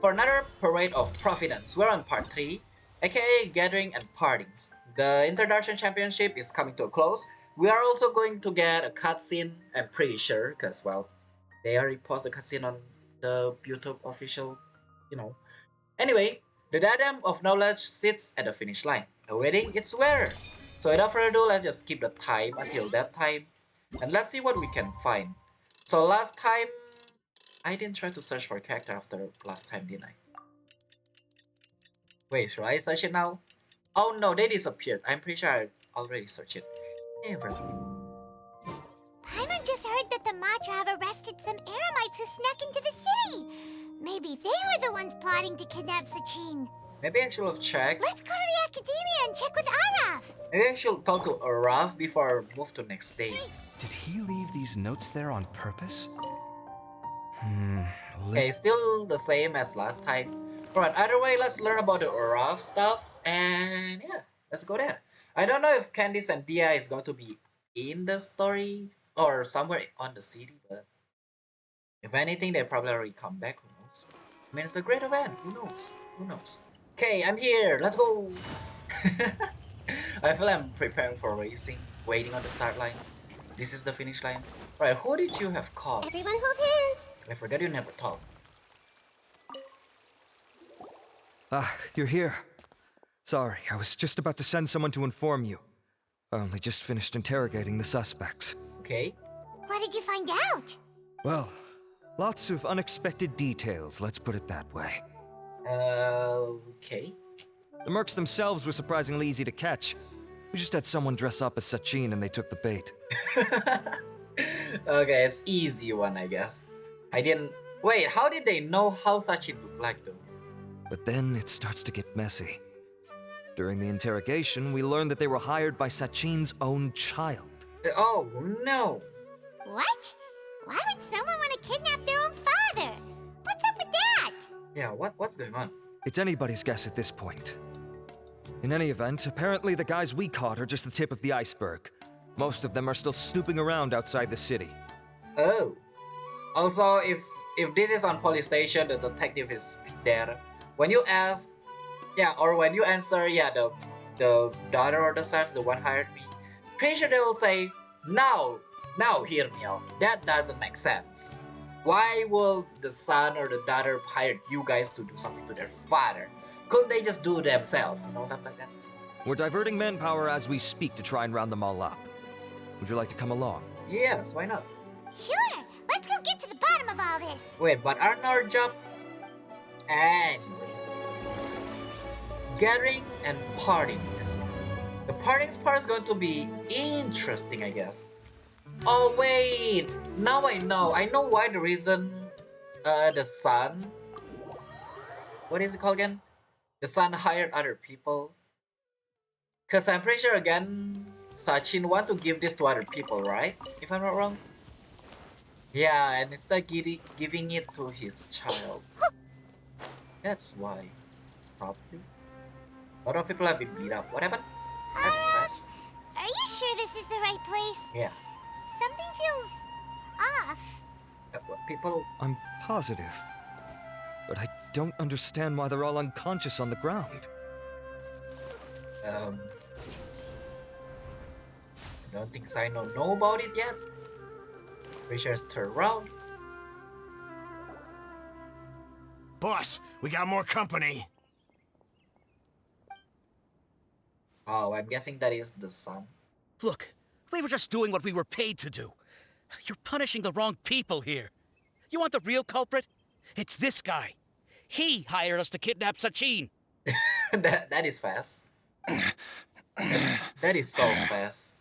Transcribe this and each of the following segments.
for another Parade of Providence. We're on part 3, aka Gathering and Partings. The Darshan Championship is coming to a close. We are also going to get a cutscene, I'm pretty sure, because, well, they already posted the cutscene on the YouTube official, you know. Anyway, the diadem of knowledge sits at the finish line, awaiting its wearer. So without further ado, let's just keep the time until that time, and let's see what we can find. So last time, I didn't try to search for a character after last time, did I? Wait, should I search it now? Oh no, they disappeared. I'm pretty sure I already searched it. Never mind. Paimon just heard that the Matra have arrested some Eremites who snuck into the city. Maybe they were the ones plotting to kidnap Sachin. Maybe I should have checked. Let's go to the academia and check with Araf. Maybe I should talk to Araf before I move to next day. Did he leave these notes there on purpose? Okay, still the same as last time. Alright, either way, let's learn about the Araf stuff, and yeah, let's go there. I don't know if Candice and Dia is going to be in the story or somewhere on the city, but if anything, they probably already come back, who knows? I mean, it's a great event, who knows? Who knows? Okay, I'm here, let's go! I feel I'm preparing for racing, waiting on the start line. This is the finish line. Right, who did you have called? Everyone hold hands. I forgot you never talk. Ah, you're here. Sorry, I was just about to send someone to inform you. I only just finished interrogating the suspects. Okay. What did you find out? Well, lots of unexpected details, let's put it that way. Okay. The mercs themselves were surprisingly easy to catch. We just had someone dress up as Sachin and they took the bait. Okay, it's easy one, I guess. I didn't... Wait, how did they know how Sachin looked like, though? But then it starts to get messy. During the interrogation, we learned that they were hired by Sachin's own child. Oh, no. What? Why would someone want to kidnap their own father? What's up with that? Yeah, what's going on? It's anybody's guess at this point. In any event, apparently the guys we caught are just the tip of the iceberg. Most of them are still snooping around outside the city. Oh. Also, if this is on police station, the detective is there. When you ask, yeah, or when you answer, yeah, the daughter or the son, the one hired me, pretty sure they will say, now hear me out. That doesn't make sense. Why will the son or the daughter hire you guys to do something to their father? Couldn't they just do it themselves, you know, something like that? We're diverting manpower as we speak to try and round them all up. Would you like to come along? Yes, why not? Sure. Let's go get to the bottom of all this. Wait, but aren't our job... Anyway. Gathering and partings. The partings part is going to be interesting, I guess. Oh wait, now I know. I know why the reason the son... What is it called again? The son hired other people. Because I'm pretty sure again, Sachin want to give this to other people, right? If I'm not wrong. Yeah, and instead giving it to his child. That's why. Probably. A lot of people have been beat up. What happened? That's fast. Are you sure this is the right place? Yeah. Something feels off. People... I'm positive. But I don't understand why they're all unconscious on the ground. I don't think Sino know about it yet. Pretty sure it's turned around. Boss, we got more company. Oh, I'm guessing that is the son. Look, we were just doing what we were paid to do. You're punishing the wrong people here. You want the real culprit? It's this guy. He hired us to kidnap Sachin. that is fast. That is so fast.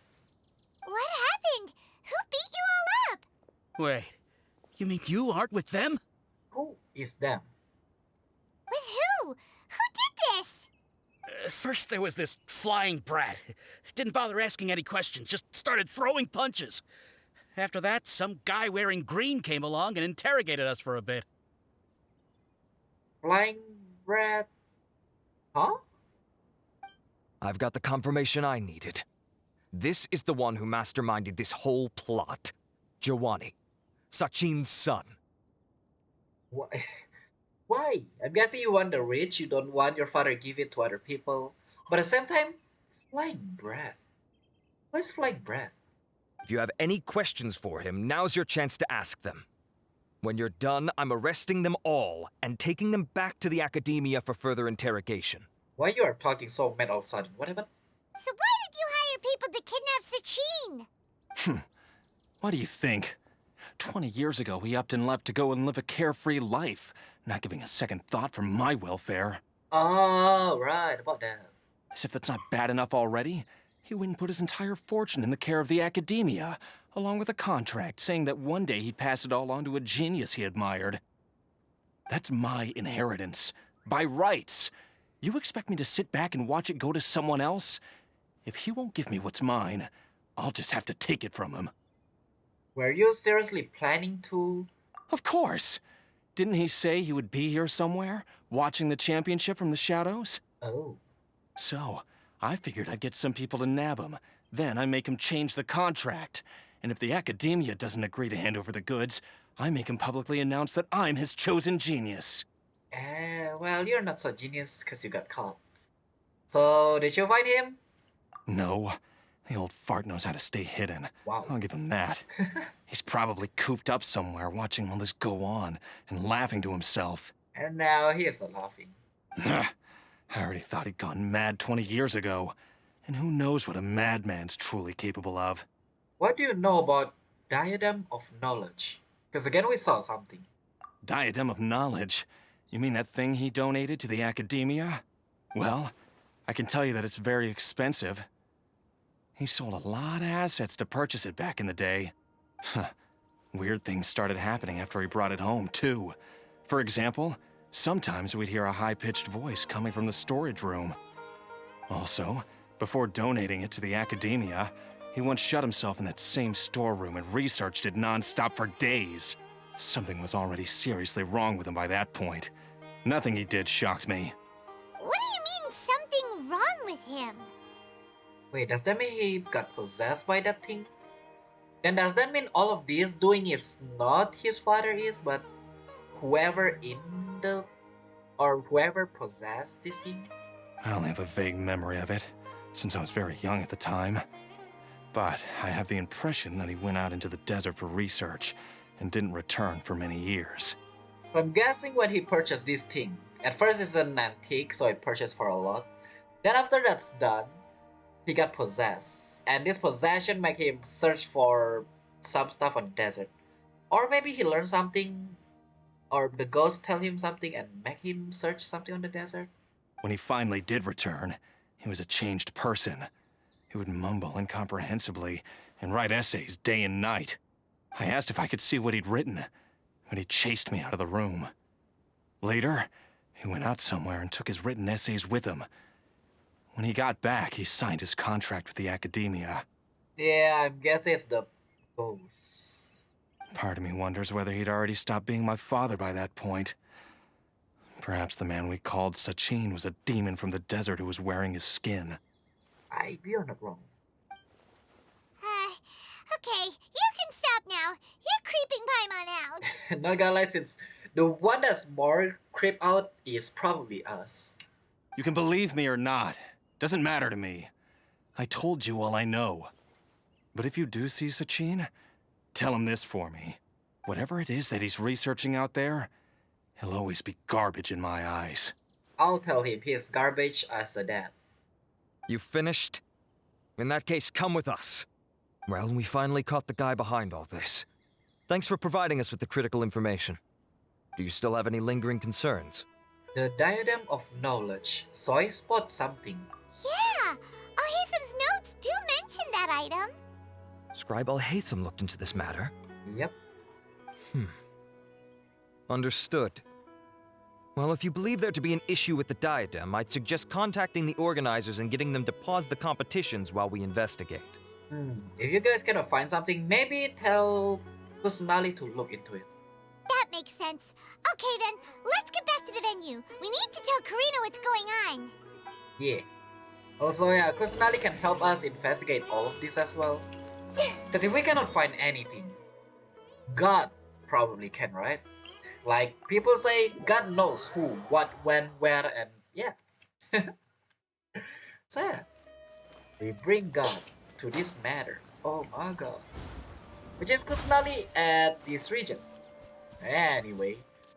What happened? Who beat you all up? Wait, you mean you aren't with them? Who is them? With who? Who did this? First there was this flying brat. Didn't bother asking any questions, just started throwing punches. After that, some guy wearing green came along and interrogated us for a bit. Flying brat? Huh? I've got the confirmation I needed. This is the one who masterminded this whole plot. Jawani, Sachin's son. What? Why? I'm guessing you want the rich, you don't want your father to give it to other people. But at the same time, flying bread. What's flying bread? If you have any questions for him, now's your chance to ask them. When you're done, I'm arresting them all and taking them back to the academia for further interrogation. Why you are talking so mad all of a sudden? What happened? So why did you hire people to kidnap Sachin? What do you think? 20 years ago, he upped and left to go and live a carefree life, not giving a second thought for my welfare. Oh, right, about that. As if that's not bad enough already, he went and put his entire fortune in the care of the academia, along with a contract saying that one day he'd pass it all on to a genius he admired. That's my inheritance, by rights. You expect me to sit back and watch it go to someone else? If he won't give me what's mine, I'll just have to take it from him. Were you seriously planning to? Of course! Didn't he say he would be here somewhere, watching the championship from the shadows? Oh. So, I figured I'd get some people to nab him. Then I make him change the contract. And if the academia doesn't agree to hand over the goods, I make him publicly announce that I'm his chosen genius. Well, you're not so genius because you got caught. So, did you find him? No, the old fart knows how to stay hidden. Wow. I'll give him that. He's probably cooped up somewhere watching all this go on and laughing to himself. And now he is not laughing. I already thought he'd gone mad 20 years ago. And who knows what a madman's truly capable of. What do you know about Diadem of Knowledge? Because again, we saw something. Diadem of Knowledge? You mean that thing he donated to the academia? Well, I can tell you that it's very expensive. He sold a lot of assets to purchase it back in the day. Weird things started happening after he brought it home, too. For example, sometimes we'd hear a high-pitched voice coming from the storage room. Also, before donating it to the academia, he once shut himself in that same storeroom and researched it non-stop for days. Something was already seriously wrong with him by that point. Nothing he did shocked me. What do you mean something wrong with him? Wait, does that mean he got possessed by that thing? Then does that mean all of this doing is not his father is, but whoever in the... or whoever possessed this thing? I only have a vague memory of it, since I was very young at the time. But I have the impression that he went out into the desert for research and didn't return for many years. I'm guessing when he purchased this thing, at first it's an antique, so he purchased for a lot. Then after that's done, he got possessed. And this possession make him search for some stuff on the desert. Or maybe he learned something, or the ghost tell him something and make him search something on the desert. When he finally did return, he was a changed person. He would mumble incomprehensibly and write essays day and night. I asked if I could see what he'd written, but he chased me out of the room. Later, he went out somewhere and took his written essays with him. When he got back, he signed his contract with the academia. Yeah, I'm guessing it's the ghost. Part of me wonders whether he'd already stopped being my father by that point. Perhaps the man we called Sachin was a demon from the desert who was wearing his skin. You're not wrong. Okay, you can stop now. You're creeping Paimon out. Not gonna lie, since the one that's more creep out is probably us. You can believe me or not. Doesn't matter to me. I told you all I know. But if you do see Sachin, tell him this for me. Whatever it is that he's researching out there, he'll always be garbage in my eyes. I'll tell him he's garbage as a dad. You finished? In that case, come with us. Well, we finally caught the guy behind all this. Thanks for providing us with the critical information. Do you still have any lingering concerns? The Diadem of Knowledge. So I spot something. Yeah, Al-Haytham's notes do mention that item. Scribe Al-Haytham looked into this matter. Yep. Understood. Well, if you believe there to be an issue with the diadem, I'd suggest contacting the organizers and getting them to pause the competitions while we investigate. If you guys cannot find something, maybe tell Kusanali to look into it. That makes sense. Okay then, let's get back to the venue. We need to tell Karina what's going on. Yeah. Also, yeah, Kusanali can help us investigate all of this as well. Because if we cannot find anything, God probably can, right? Like people say, God knows who, what, when, where, and yeah. So yeah, we bring God to this matter. Oh my God. Which is Kusanali at this region. Anyway,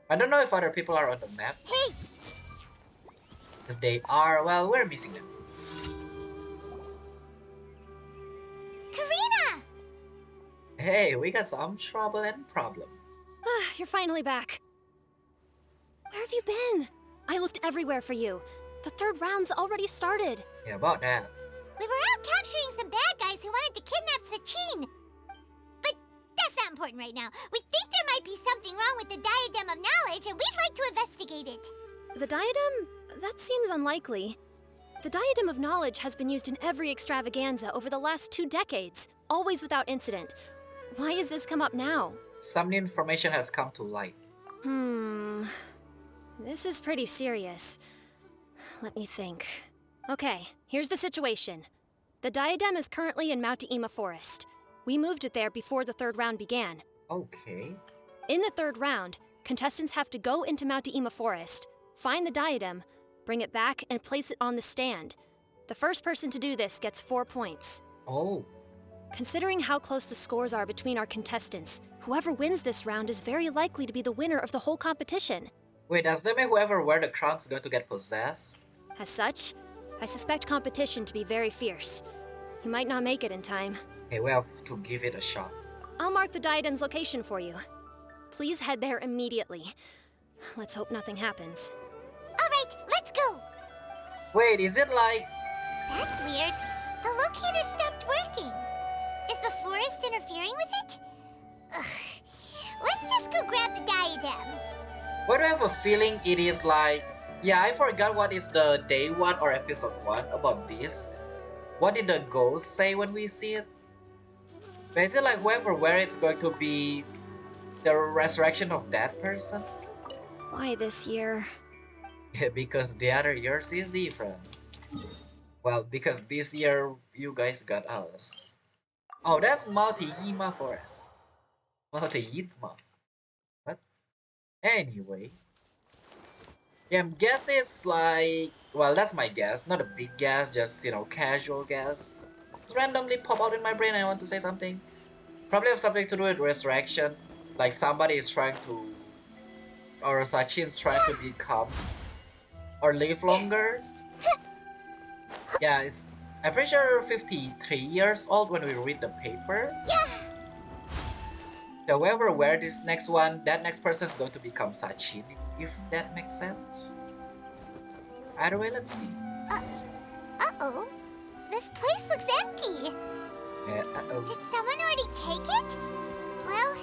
I don't know if other people are on the map. Hey, If they are, well, we're missing them. Karina! Hey, we got some trouble and problem. You're finally back. Where have you been? I looked everywhere for you. The third round's already started. Yeah, about that. We were out capturing some bad guys who wanted to kidnap Sachin. But that's not important right now. We think there might be something wrong with the Diadem of Knowledge, and we'd like to investigate it. The diadem? That seems unlikely. The Diadem of Knowledge has been used in every extravaganza over the last 2 decades, always without incident. Why has this come up now? Some new information has come to light. This is pretty serious. Let me think. Okay, here's the situation. The diadem is currently in Mount Ima Forest. We moved it there before the third round began. Okay. In the third round, contestants have to go into Mount Ima Forest, find the diadem, bring it back, and place it on the stand. The first person to do this gets 4 points. Oh. Considering how close the scores are between our contestants, whoever wins this round is very likely to be the winner of the whole competition. Wait, does that mean whoever wear the crown is going to get possessed? As such, I suspect competition to be very fierce. You might not make it in time. Hey, we have to give it a shot. I'll mark the diadem's location for you. Please head there immediately. Let's hope nothing happens. All right, let's go. Wait, is it like... That's weird. The locator stopped working. Is the forest interfering with it? Ugh. Let's just go grab the diadem. Why do I have a feeling it is like... Yeah, I forgot what is the day 1 or episode 1 about this. What did the ghost say when we see it? But is it like whoever wear it's going to be the resurrection of that person? Why this year? Yeah, because the other years is different. Well, because this year you guys got us. Oh, that's Multi-Yima Forest. Multi-Yitma. What? Anyway. Yeah, I'm guessing it's like... Well, that's my guess. Not a big guess, just, you know, casual guess. It's randomly pop out in my brain and I want to say something. Probably have something to do with resurrection. Like somebody is trying to... Or Sachin's trying to become... Or live longer. Yeah, it's... I'm pretty sure 53 years old when we read the paper. Yeah. So whoever wear this next one, that next person is going to become Sachin, if that makes sense. Either way, let's see. Uh-oh. This place looks empty. Yeah, uh-oh. Did someone already take it? Well,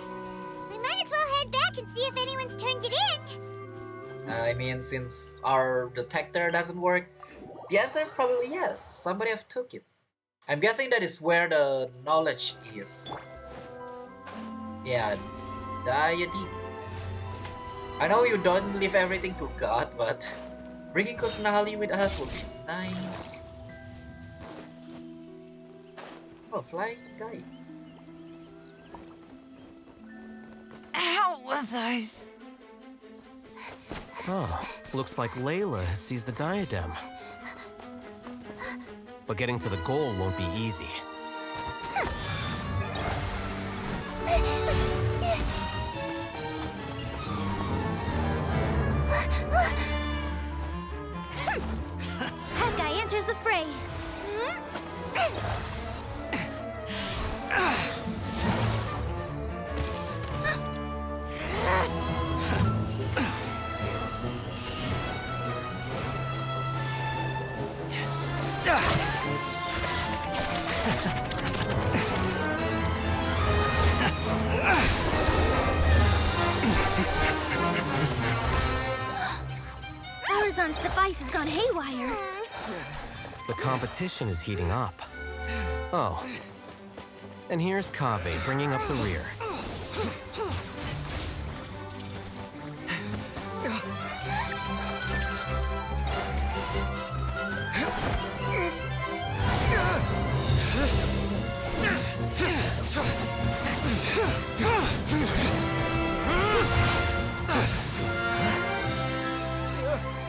we might as well head back and see if anyone's turned it in. I mean, since our detector doesn't work, the answer is probably yes. Somebody have took it. I'm guessing that is where the knowledge is. Yeah, diadem. I know you don't leave everything to God, but bringing Kusanali with us would be nice. Oh, flying guy. How was I? Oh, looks like Layla has seized the diadem. But getting to the goal won't be easy. That guy enters the fray. Arizon's device has gone haywire. The competition is heating up. Oh. And here's Kaveh bringing up the rear.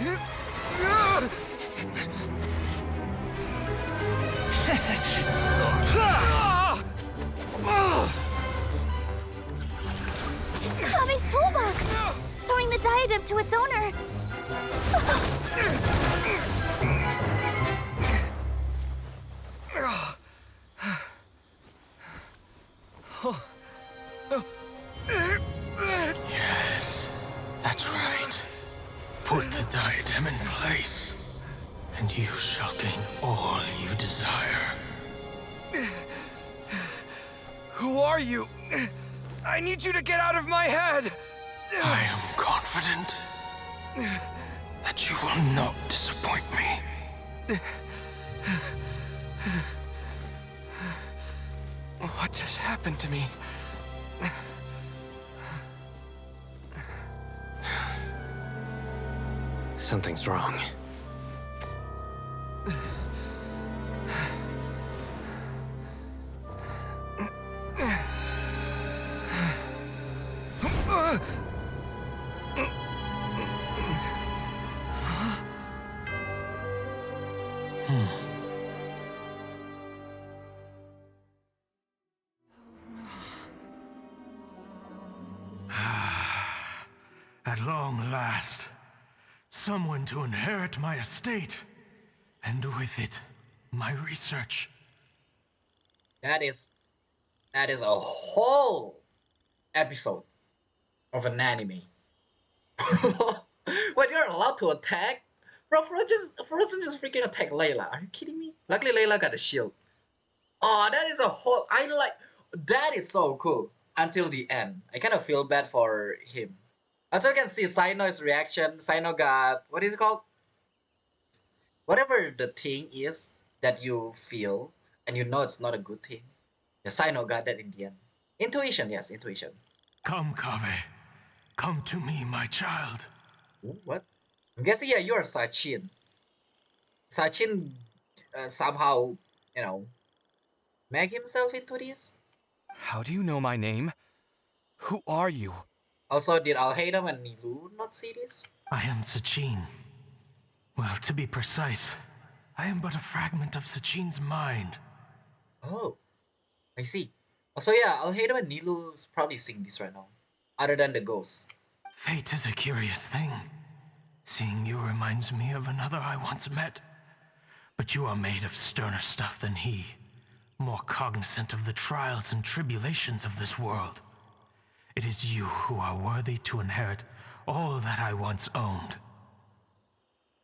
It's Kave's toolbox! Throwing the diadem to its owner! Yes, that's right. Put the diadem in place, and you shall gain all you desire. Who are you? I need you to get out of my head! I am confident that you will not disappoint me. What just happened to me? Something's wrong. At long last, someone to inherit my estate, and with it, my research. That is a whole episode of an anime. When you're allowed to attack, bro, Frozen just freaking attack Layla. Are you kidding me? Luckily, Layla got a shield. Oh, that is a whole. That is so cool until the end. I kind of feel bad for him. Also, you can see Sino's reaction. Sino got, what is it called? Whatever the thing is that you feel and you know it's not a good thing. The Sino got that in the end. Intuition, yes, intuition. Come, Kave. Come to me, my child. Ooh, what? I'm guessing, yeah, you're Sachin. Sachin somehow, make himself into this. How do you know my name? Who are you? Also, did Alhaitham and Nilu not see this? I am Sachin. Well, to be precise, I am but a fragment of Sachin's mind. Oh, I see. Also, yeah, Alhaitham and Nilu's probably seeing this right now. Other than the ghosts. Fate is a curious thing. Seeing you reminds me of another I once met. But you are made of sterner stuff than he. More cognizant of the trials and tribulations of this world. It is you who are worthy to inherit all that I once owned.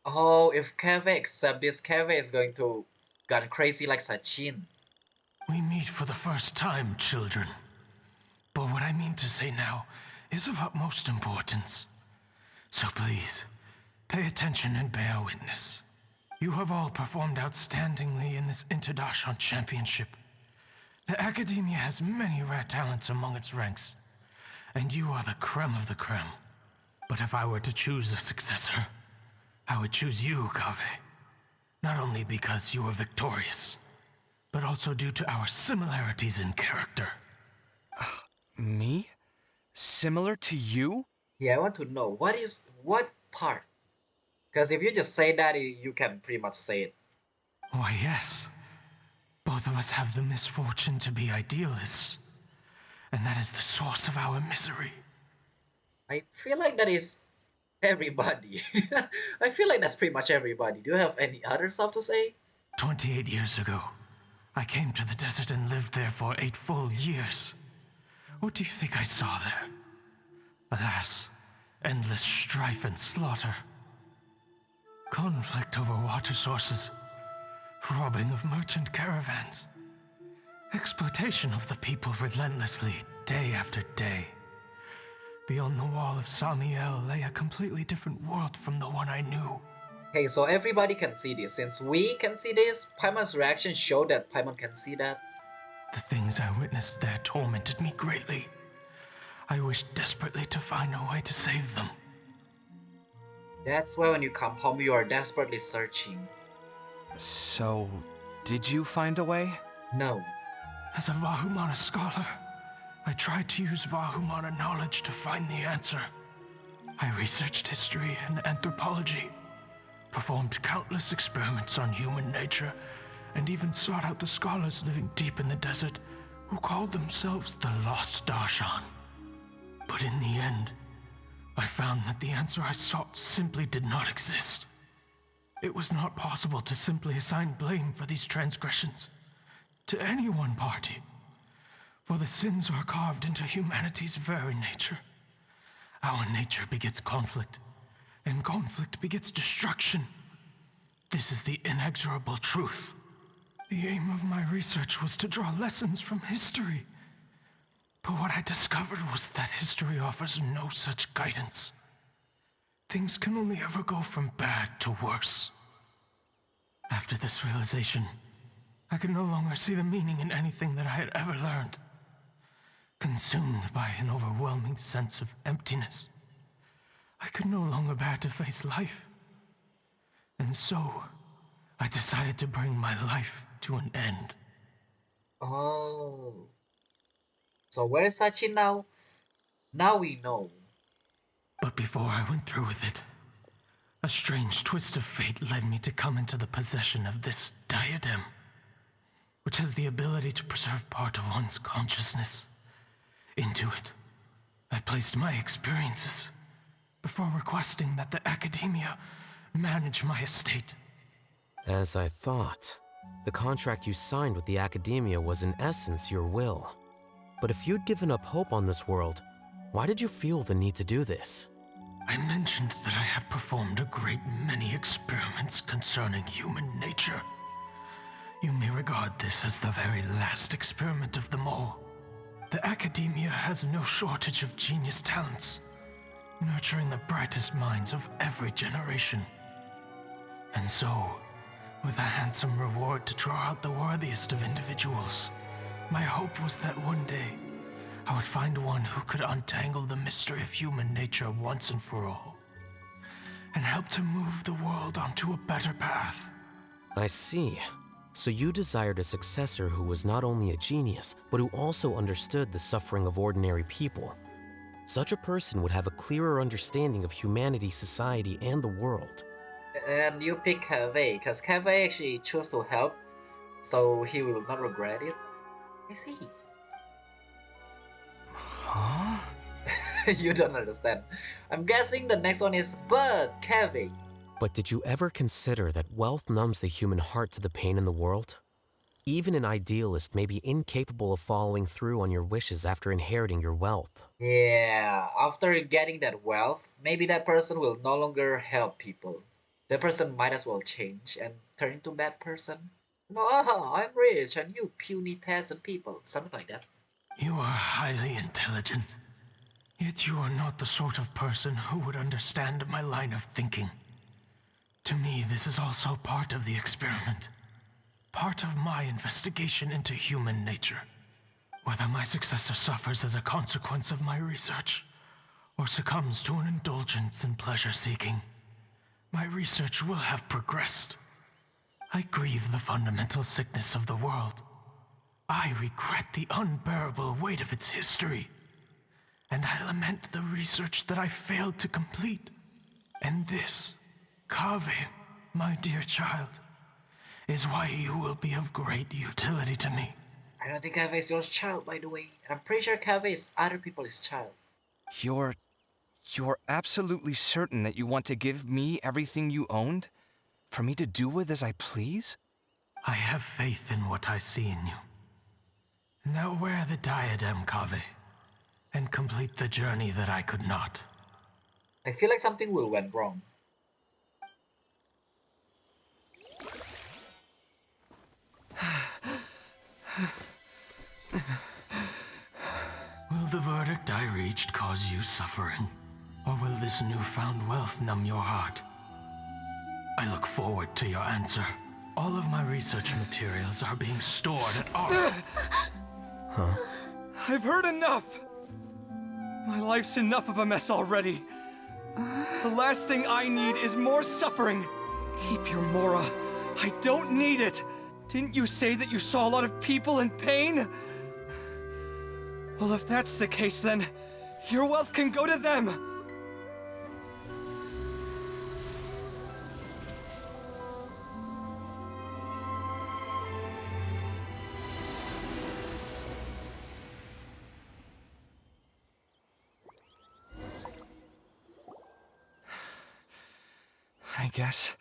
Oh, if Keve accepts this, Keve is going to go crazy like Sachin. We meet for the first time, children. But what I mean to say now is of utmost importance. So please, pay attention and bear witness. You have all performed outstandingly in this Darshan championship. The Academia has many rare talents among its ranks, and you are the creme of the creme. But if I were to choose a successor, I would choose you, Kave. Not only because you were victorious, but also due to our similarities in character. Me? Similar to you? Yeah, I want to know, what part? Because if you just say that, you can pretty much say it. Why, yes. Both of us have the misfortune to be idealists, and that is the source of our misery. I feel like that is everybody. I feel like that's pretty much everybody. Do you have any other stuff to say? 28 years ago, I came to the desert and lived there for 8 full years. What do you think I saw there? Alas, endless strife and slaughter. Conflict over water sources. Robbing of merchant caravans. Exploitation of the people relentlessly, day after day. Beyond the wall of Samiel lay a completely different world from the one I knew. Okay, so everybody can see this. Since we can see this, Paimon's reaction showed that Paimon can see that. The things I witnessed there tormented me greatly. I wished desperately to find a way to save them. That's why when you come home, you are desperately searching. So, did you find a way? No. As a Vahumana scholar, I tried to use Vahumana knowledge to find the answer. I researched history and anthropology, performed countless experiments on human nature, and even sought out the scholars living deep in the desert who called themselves the Lost Darshan. But in the end, I found that the answer I sought simply did not exist. It was not possible to simply assign blame for these transgressions to any one party, for the sins are carved into humanity's very nature. Our nature begets conflict, and conflict begets destruction. This is the inexorable truth. The aim of my research was to draw lessons from history. But what I discovered was that history offers no such guidance. Things can only ever go from bad to worse. After this realization, I could no longer see the meaning in anything that I had ever learned. Consumed by an overwhelming sense of emptiness, I could no longer bear to face life. And so, I decided to bring my life to an end. Oh. So where is Sachin now? Now we know. But before I went through with it, a strange twist of fate led me to come into the possession of this diadem, which has the ability to preserve part of one's consciousness. Into it, I placed my experiences before requesting that the academia manage my estate. As I thought, the contract you signed with the academia was in essence your will. But if you'd given up hope on this world, why did you feel the need to do this? I mentioned that I had performed a great many experiments concerning human nature. You may regard this as the very last experiment of them all. The academia has no shortage of genius talents, nurturing the brightest minds of every generation. And so, with a handsome reward to draw out the worthiest of individuals, my hope was that one day, I would find one who could untangle the mystery of human nature once and for all, and help to move the world onto a better path. I see. So you desired a successor who was not only a genius, but who also understood the suffering of ordinary people. Such a person would have a clearer understanding of humanity, society, and the world. And you pick Cave, because Cave actually chose to help, so he will not regret it. I see. Huh? You don't understand. I'm guessing the next one is But Cave. But did you ever consider that wealth numbs the human heart to the pain in the world? Even an idealist may be incapable of following through on your wishes after inheriting your wealth. Yeah, after getting that wealth, maybe that person will no longer help people. That person might as well change and turn into a bad person. No, I'm rich and you puny peasant people. Something like that. You are highly intelligent, yet you are not the sort of person who would understand my line of thinking. To me, this is also part of the experiment. Part of my investigation into human nature. Whether my successor suffers as a consequence of my research, or succumbs to an indulgence in pleasure-seeking, my research will have progressed. I grieve the fundamental sickness of the world. I regret the unbearable weight of its history. And I lament the research that I failed to complete. And this, Cave, my dear child, is why you will be of great utility to me. I don't think Cave is your child, by the way. I'm pretty sure Cave is other people's child. You're absolutely certain that you want to give me everything you owned? For me to do with as I please? I have faith in what I see in you. Now wear the diadem, Cave, and complete the journey that I could not. I feel like something will went wrong. Will the verdict I reached cause you suffering? Or will this newfound wealth numb your heart? I look forward to your answer. All of my research materials are being stored at our... Huh? I've heard enough! My life's enough of a mess already. The last thing I need is more suffering. Keep your Mora. I don't need it. Didn't you say that you saw a lot of people in pain? Well, if that's the case, then your wealth can go to them. I guess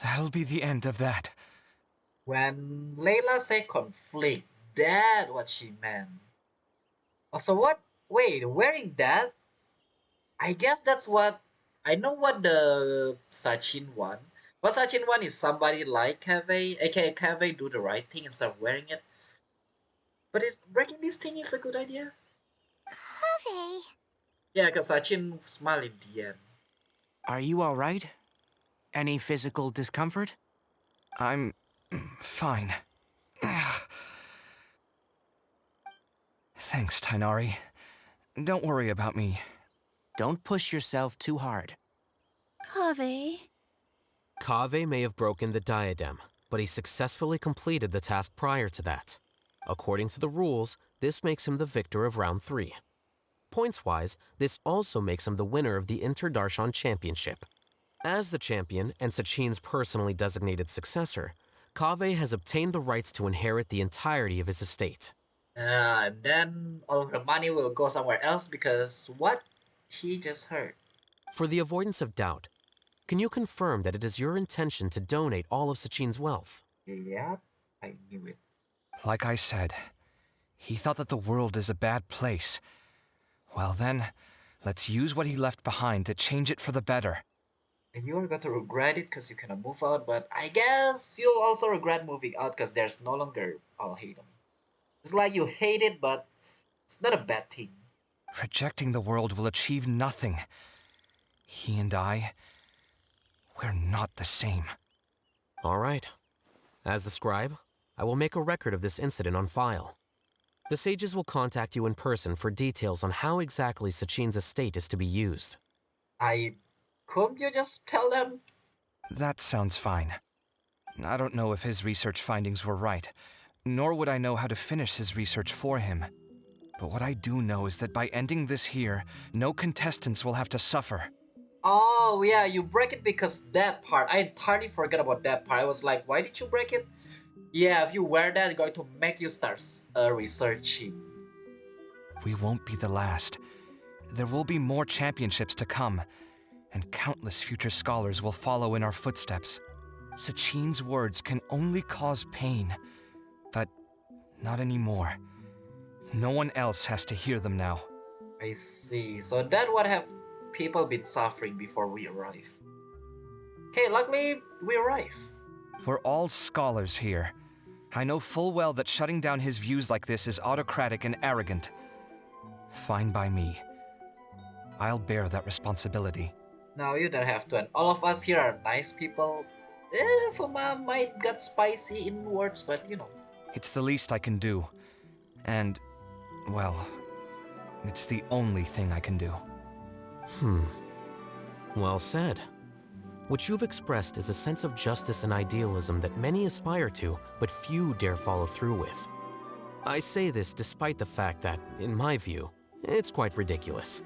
that'll be the end of that. When Layla say conflict, that's what she meant. Also, what? Wait, wearing that? I guess that's what I know what the Sachin one. What Sachin one is somebody like Cave, aka Cave, do the right thing instead of wearing it. But is breaking this thing is a good idea? Kaveh. Yeah, because Sachin smiled in the end. Are you alright? Any physical discomfort? I'm fine. Thanks, Tainari. Don't worry about me. Don't push yourself too hard. Kaveh. Kaveh may have broken the diadem, but he successfully completed the task prior to that. According to the rules, this makes him the victor of round 3. Points-wise, this also makes him the winner of the Inter-Darshan Championship. As the champion and Sachin's personally designated successor, Kaveh has obtained the rights to inherit the entirety of his estate. And then all of the money will go somewhere else because what he just heard. For the avoidance of doubt, can you confirm that it is your intention to donate all of Sachin's wealth? Yeah, I knew it. Like I said, he thought that the world is a bad place. Well then, let's use what he left behind to change it for the better. And you're going to regret it because you cannot move out, but I guess you'll also regret moving out because there's no longer I'll hate him. It's like you hate it, but it's not a bad thing. Rejecting the world will achieve nothing. He and I, we're not the same. All right. As the scribe, I will make a record of this incident on file. The sages will contact you in person for details on how exactly Sachin's estate is to be used. Couldn't you just tell them? That sounds fine. I don't know if his research findings were right, nor would I know how to finish his research for him. But what I do know is that by ending this here, no contestants will have to suffer. Oh yeah, you break it because that part. I entirely forgot about that part. I was like, why did you break it? Yeah, if you wear that, it's going to make you start researching. We won't be the last. There will be more championships to come, and countless future scholars will follow in our footsteps. Sachin's words can only cause pain, but not anymore. No one else has to hear them now. I see. So that what have people been suffering before we arrive. Okay, luckily we arrive. We're all scholars here. I know full well that shutting down his views like this is autocratic and arrogant. Fine by me. I'll bear that responsibility. No, you don't have to. And all of us here are nice people. Fuma might get spicy in words, but you know. It's the least I can do. And, well, it's the only thing I can do. Well said. What you've expressed is a sense of justice and idealism that many aspire to, but few dare follow through with. I say this despite the fact that, in my view, it's quite ridiculous.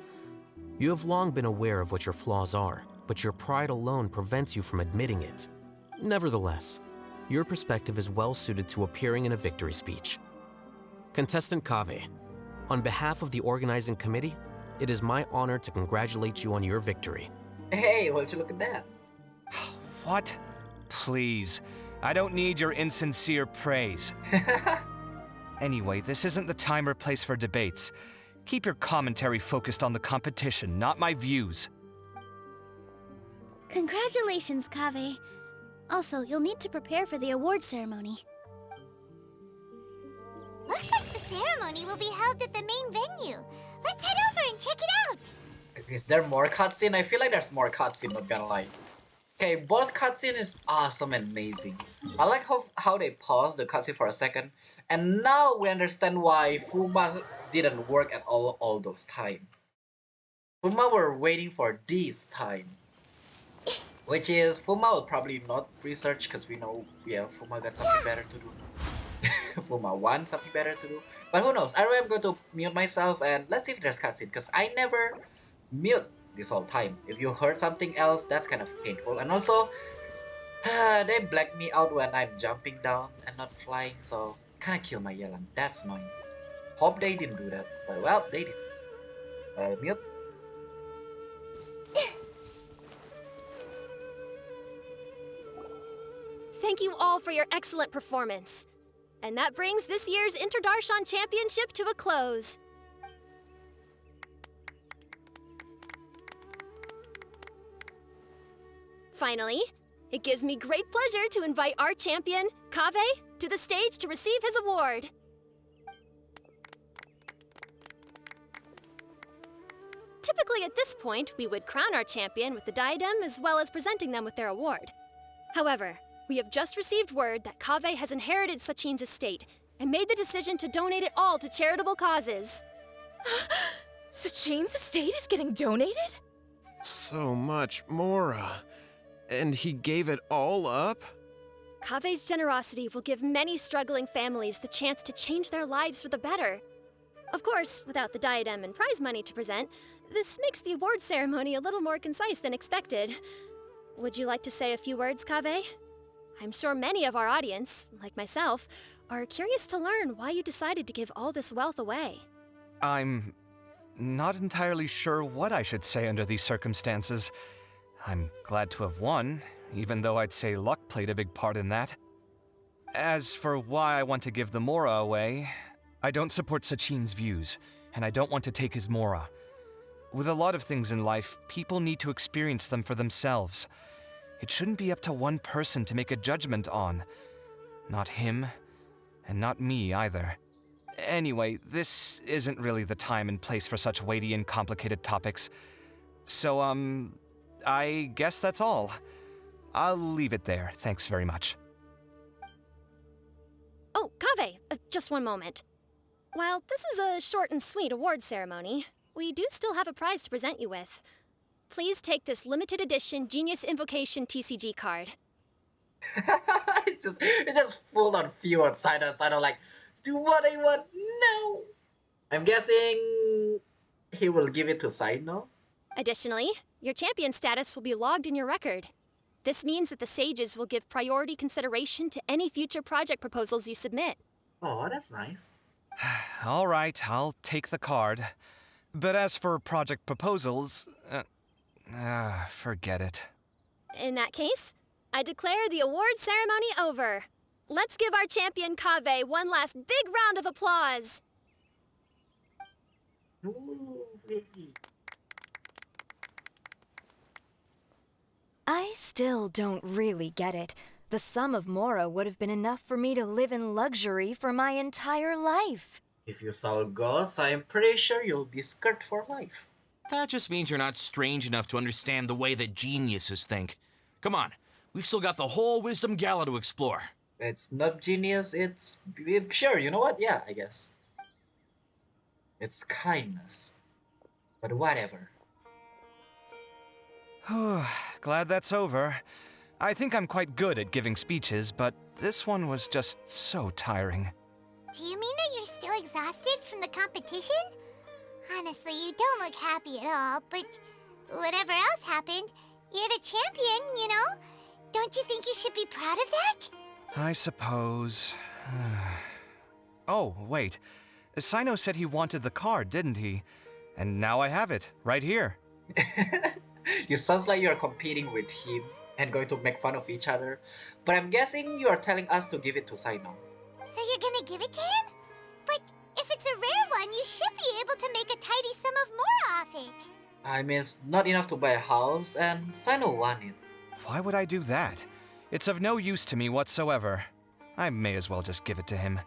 You have long been aware of what your flaws are, but your pride alone prevents you from admitting it. Nevertheless, your perspective is well suited to appearing in a victory speech. Contestant Kaveh, on behalf of the organizing committee, it is my honor to congratulate you on your victory. Hey, why don't you look at that? What? Please, I don't need your insincere praise. Anyway, this isn't the time or place for debates. Keep your commentary focused on the competition, not my views. Congratulations, Kaveh. Also, you'll need to prepare for the award ceremony. Looks like the ceremony will be held at the main venue. Let's head over and check it out. Is there more cutscene? I feel like there's more cutscene, not gonna lie. Okay, both cutscene is awesome and amazing. I like how they paused the cutscene for a second, and now we understand why Fuma didn't work at all those time. Fuma were waiting for this time. Which is, Fuma will probably not research because we know, yeah, Fuma got something better to do. Fuma wants something better to do. But who knows? Anyway, I'm going to mute myself and let's see if there's cutscene because I never mute this whole time. If you heard something else, that's kind of painful. And also, they black me out when I'm jumping down and not flying, so kind of kill my Yelan. That's annoying. Hope they didn't do that, but well, they did. Mute. thank you all for your excellent performance. And that brings this year's Inter-Darshan Championship to a close. Finally, it gives me great pleasure to invite our champion, Kaveh, to the stage to receive his award. Typically at this point, we would crown our champion with the diadem as well as presenting them with their award. However, we have just received word that Kaveh has inherited Sachin's estate and made the decision to donate it all to charitable causes. Sachin's estate is getting donated? So much, Mora. And he gave it all up? Kaveh's generosity will give many struggling families the chance to change their lives for the better. Of course, without the diadem and prize money to present, this makes the award ceremony a little more concise than expected. Would you like to say a few words, Kaveh? I'm sure many of our audience, like myself, are curious to learn why you decided to give all this wealth away. I'm not entirely sure what I should say under these circumstances. I'm glad to have won, even though I'd say luck played a big part in that. As for why I want to give the Mora away, I don't support Sachin's views, and I don't want to take his Mora. With a lot of things in life, people need to experience them for themselves. It shouldn't be up to one person to make a judgment on. Not him, and not me either. Anyway, this isn't really the time and place for such weighty and complicated topics. So, I guess that's all. I'll leave it there. Thanks very much. Oh, Kaveh, just one moment. While this is a short and sweet award ceremony, we do still have a prize to present you with. Please take this limited edition Genius Invocation TCG card. it's just full on few on Sino. Sino like, do what I want. No. I'm guessing he will give it to Sino. Additionally, your champion status will be logged in your record. This means that the sages will give priority consideration to any future project proposals you submit. Oh, that's nice. All right, I'll take the card. But as for project proposals, forget it. In that case, I declare the award ceremony over. Let's give our champion Kaveh one last big round of applause. I still don't really get it. The sum of Mora would have been enough for me to live in luxury for my entire life. If you saw a ghost, I'm pretty sure you'll be scared for life. That just means you're not strange enough to understand the way that geniuses think. Come on, we've still got the whole Wisdom Gala to explore. It's not genius, it's... Sure, you know what? Yeah, I guess. It's kindness. But whatever. Glad that's over. I think I'm quite good at giving speeches, but this one was just so tiring. Do you mean that you're still exhausted from the competition? Honestly, you don't look happy at all, but whatever else happened, you're the champion, you know? Don't you think you should be proud of that? I suppose. Oh, wait. Sino said he wanted the card, didn't he? And now I have it, right here. You sounds like you're competing with him and going to make fun of each other. But I'm guessing you are telling us to give it to Sino. So you're gonna give it to him? But if it's a rare one, you should be able to make a tidy sum of Mora off it. I mean, it's not enough to buy a house, and Sino want it. Why would I do that? It's of no use to me whatsoever. I may as well just give it to him.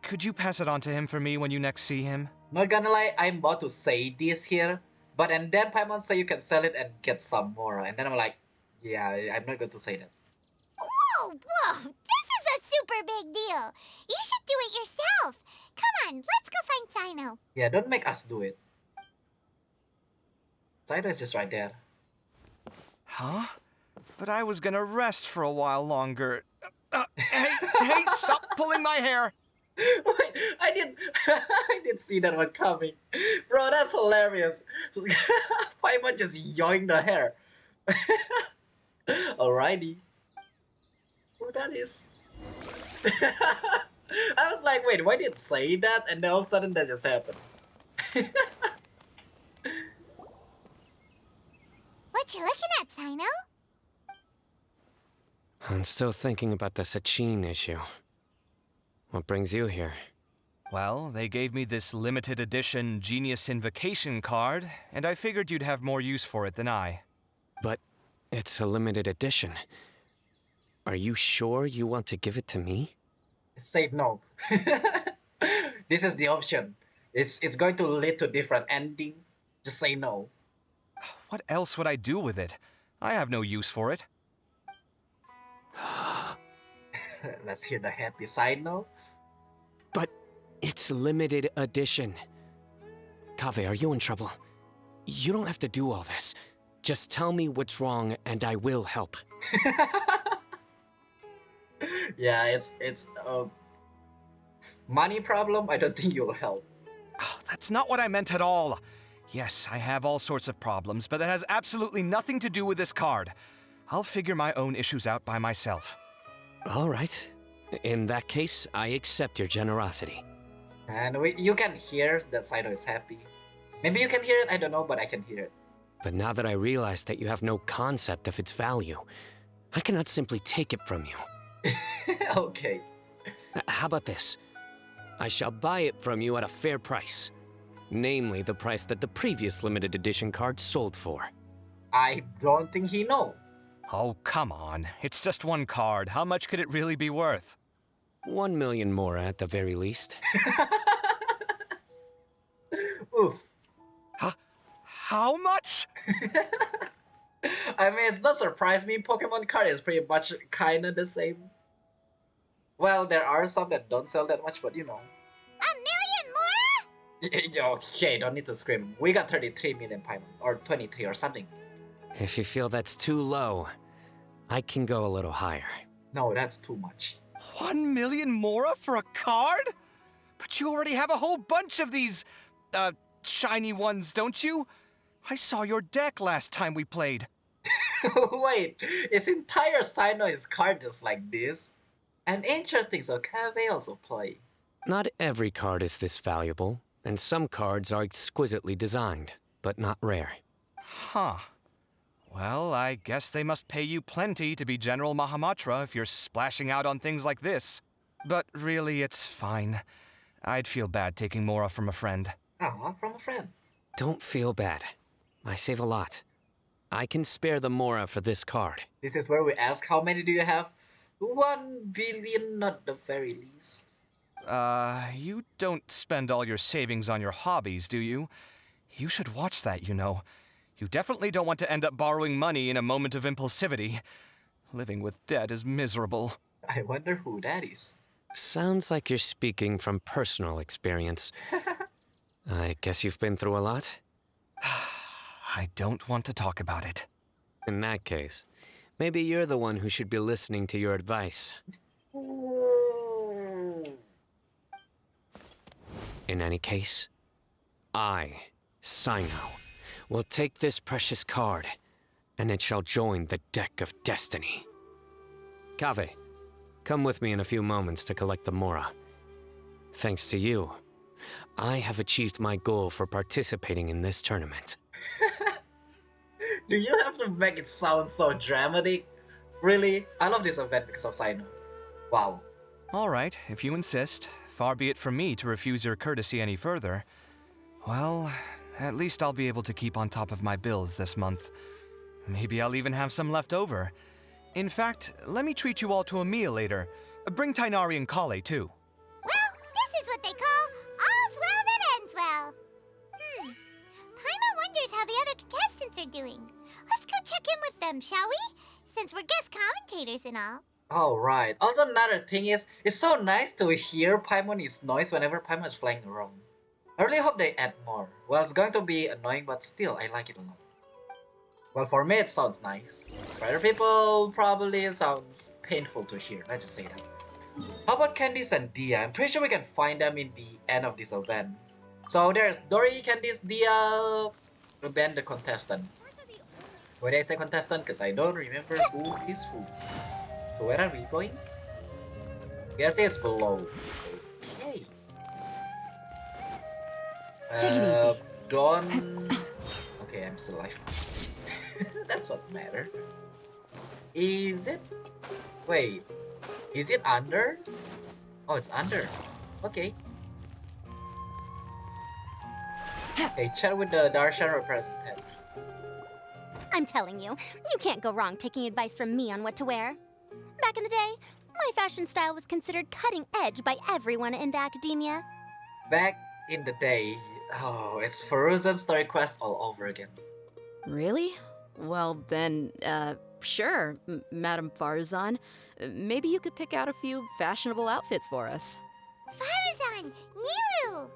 Could you pass it on to him for me when you next see him? Not gonna lie, I'm about to say this here, but and then Paimon say you can sell it and get some more, and then I'm like, yeah, I'm not going to say that. Whoa, this is a super big deal. You should do it yourself. Come on, let's go find Sino. Yeah, don't make us do it. Sino is just right there. Huh? But I was gonna rest for a while longer. Hey, stop pulling my hair! Wait, I didn't see that one coming. Bro, that's hilarious. Paimon just yoinked the hair. Alrighty. Who that is? I was like, wait, why did it say that? And then all of a sudden that just happened. What you looking at, Sino? I'm still thinking about the Sachin issue. What brings you here? Well, they gave me this limited edition Genius Invocation card, and I figured you'd have more use for it than I. But it's a limited edition. Are you sure you want to give it to me? Say no. This is the option. It's going to lead to different ending. Just say no. What else would I do with it? I have no use for it. Let's hear the happy side now. But it's limited edition. Kaveh, are you in trouble? You don't have to do all this. Just tell me what's wrong and I will help. Yeah, it's a money problem. I don't think you'll help. Oh, that's not what I meant at all. Yes, I have all sorts of problems, but that has absolutely nothing to do with this card. I'll figure my own issues out by myself. All right. In that case, I accept your generosity. And you can hear that Saito is happy. Maybe you can hear it, I don't know, but I can hear it. But now that I realize that you have no concept of its value, I cannot simply take it from you. Okay. How about this? I shall buy it from you at a fair price. Namely, the price that the previous limited edition card sold for. I don't think he knows. Oh, come on. It's just one card. How much could it really be worth? 1 million more at the very least. Oof. How much? I mean, it's not surprise me. Pokemon card is pretty much kinda the same. Well, there are some that don't sell that much, but you know. 1 million more? Okay, don't need to scream. We got 33 million Paimon, or 23 or something. If you feel that's too low, I can go a little higher. No, that's too much. 1 million Mora for a card? But you already have a whole bunch of these, shiny ones, don't you? I saw your deck last time we played. Wait, his entire Sino is card just like this? And interesting, so Kaveh also play. Not every card is this valuable, and some cards are exquisitely designed, but not rare. Huh. Well, I guess they must pay you plenty to be General Mahamatra if you're splashing out on things like this. But really, it's fine. I'd feel bad taking Mora from a friend. From a friend. Don't feel bad. I save a lot. I can spare the Mora for this card. This is where we ask how many do you have? 1 billion, not the very least. You don't spend all your savings on your hobbies, do you? You should watch that, you know. You definitely don't want to end up borrowing money in a moment of impulsivity. Living with debt is miserable. I wonder who that is. Sounds like you're speaking from personal experience. I guess you've been through a lot? I don't want to talk about it. In that case, maybe you're the one who should be listening to your advice. In any case, I, Sino, will take this precious card, and it shall join the deck of destiny. Kaveh, come with me in a few moments to collect the Mora. Thanks to you, I have achieved my goal for participating in this tournament. Do you have to make it sound so dramatic? Really? I love this event because of Sino. Wow. All right, if you insist. Far be it from me to refuse your courtesy any further. Well, at least I'll be able to keep on top of my bills this month. Maybe I'll even have some left over. In fact, let me treat you all to a meal later. Bring Tainari and Kale, too. Well, this is what they call all's well that ends well. Paimon wonders how the other contestants are doing. Let's go check in with them, shall we? Since we're guest commentators and all. Alright. Also, another thing is, it's so nice to hear Paimon's noise whenever Paimon is flying around. I really hope they add more. Well, it's going to be annoying, but still, I like it a lot. Well, for me, it sounds nice. For other people, probably it sounds painful to hear. Let's just say that. How about Candice and Dia? I'm pretty sure we can find them in the end of this event. So there's Dory, Candice, Dia, and then the contestant. Why did I say contestant? Because I don't remember who is who. So where are we going? Guess it's below. Okay. Take it easy. Don't... Okay, I'm still alive. That's what matters. Is it? Wait, is it under? Oh, it's under. Okay. Okay, chat with the Darshan representative. I'm telling you, you can't go wrong taking advice from me on what to wear. Back in the day, my fashion style was considered cutting edge by everyone in the academia. Back in the day, oh, it's Frozen Story Quest all over again. Really? Well, then, sure, Madame Farazan. Maybe you could pick out a few fashionable outfits for us. Farazan! Nilu!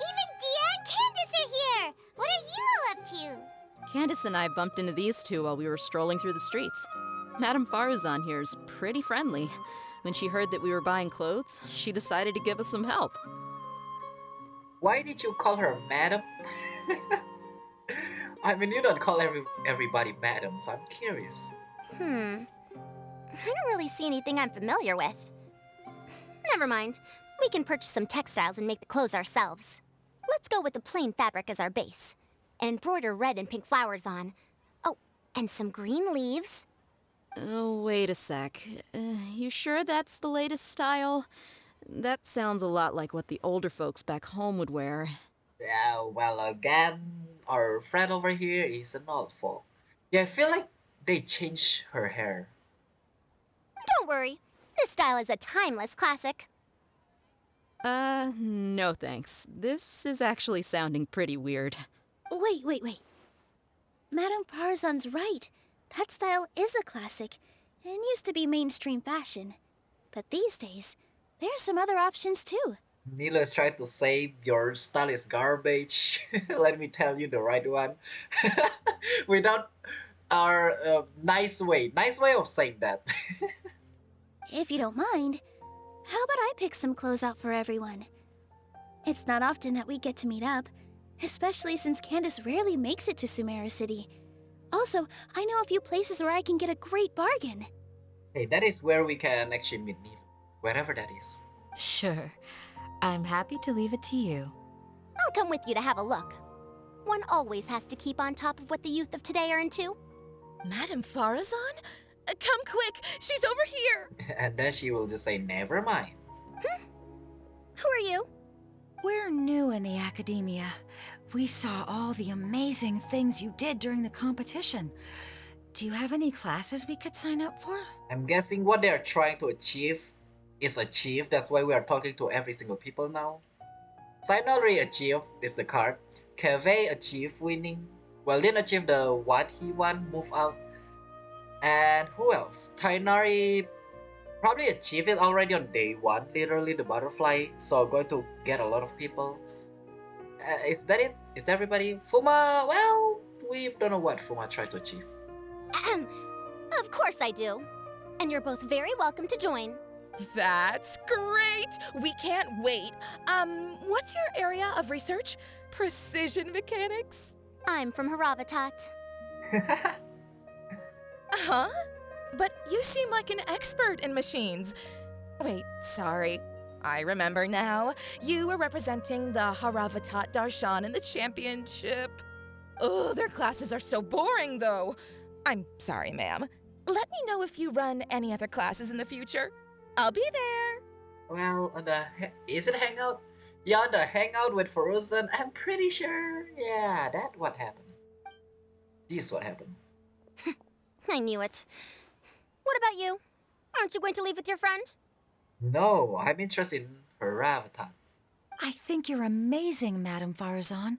Even Dia and Candace are here! What are you all up to? Candace and I bumped into these two while we were strolling through the streets. Madame Farazan here's pretty friendly. When she heard that we were buying clothes, she decided to give us some help. Why did you call her Madam? I mean, you don't call everybody Madam, so I'm curious. I don't really see anything I'm familiar with. Never mind. We can purchase some textiles and make the clothes ourselves. Let's go with the plain fabric as our base. And embroider red and pink flowers on. Oh, and some green leaves. Oh, wait a sec. You sure that's the latest style? That sounds a lot like what the older folks back home would wear. Yeah, well, again, our friend over here is an old folk. Yeah, I feel like they changed her hair. Don't worry. This style is a timeless classic. No thanks. This is actually sounding pretty weird. Wait. Madame Farazan's right. That style is a classic and used to be mainstream fashion. But these days, there are some other options too. Nilo is trying to say your style is garbage. Let me tell you the right one. Without our nice way of saying that. If you don't mind, how about I pick some clothes out for everyone? It's not often that we get to meet up, especially since Candace rarely makes it to Sumeru City. Also, I know a few places where I can get a great bargain. Hey, that is where we can actually meet Nilo. Wherever that is. Sure. I'm happy to leave it to you. I'll come with you to have a look. One always has to keep on top of what the youth of today are into. Madame Farazan? Come quick! She's over here! And then she will just say, never mind. Who are you? We're new in the academia. We saw all the amazing things you did during the competition. Do you have any classes we could sign up for? I'm guessing what they're trying to achieve is achieved. That's why we are talking to every single people now. Sign already achieved is the card. Keve achieved winning. Well, didn't achieve the what he want, move out. And who else? Tainari probably achieved it already on day one, literally the butterfly. So going to get a lot of people. Is that it? Is that everybody? Fuma, well, we don't know what Fuma tried to achieve. Of course I do. And you're both very welcome to join. That's great! We can't wait. What's your area of research? Precision mechanics? I'm from Haravatat. Huh? But you seem like an expert in machines. Wait, sorry. I remember now. You were representing the Haravatat Darshan in the championship. Oh, their classes are so boring, though. I'm sorry, ma'am. Let me know if you run any other classes in the future. I'll be there. Well, on the is it hangout? Yeah, on the hangout with Frozen, I'm pretty sure. Yeah, that what happened. This what happened. I knew it. What about you? Aren't you going to leave with your friend? No, I'm interested in her avatar. I think you're amazing, Madame Farazan,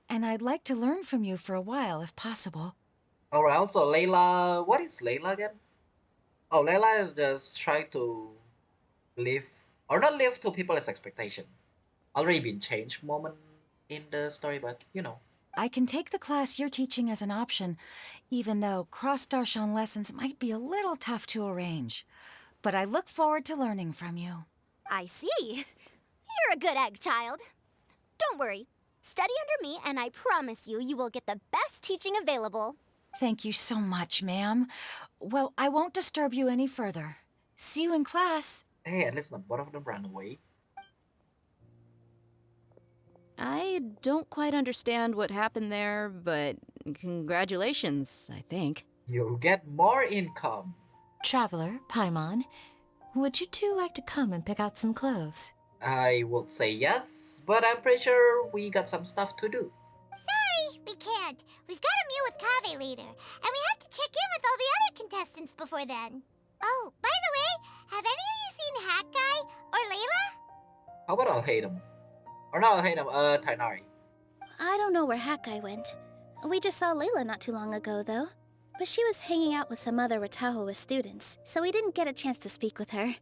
and I'd like to learn from you for a while, if possible. Alright, also Layla, what is Layla again? Oh, Layla is just trying to live, or not live to people's expectation. Already been changed moment in the story, but you know. I can take the class you're teaching as an option, even though cross-Darshan lessons might be a little tough to arrange. But I look forward to learning from you. I see. You're a good egg, child. Don't worry. Study under me, and I promise you, you will get the best teaching available. Thank you so much, ma'am. Well, I won't disturb you any further. See you in class. Hey, at least not both of them ran away. I don't quite understand what happened there, but congratulations, I think. You'll get more income. Traveler, Paimon, would you two like to come and pick out some clothes? I would say yes, but I'm pretty sure we got some stuff to do. Sorry, we can't. We've got a meal with Kaveh later, and we have to check in with all the other contestants before then. Oh, by the way, have any of you seen Hat Guy or Layla? How about I'll hate him? Or not I'll hate him, Tainari. I don't know where Hat Guy went. We just saw Layla not too long ago, though. But she was hanging out with some other Ratahoa students, so we didn't get a chance to speak with her.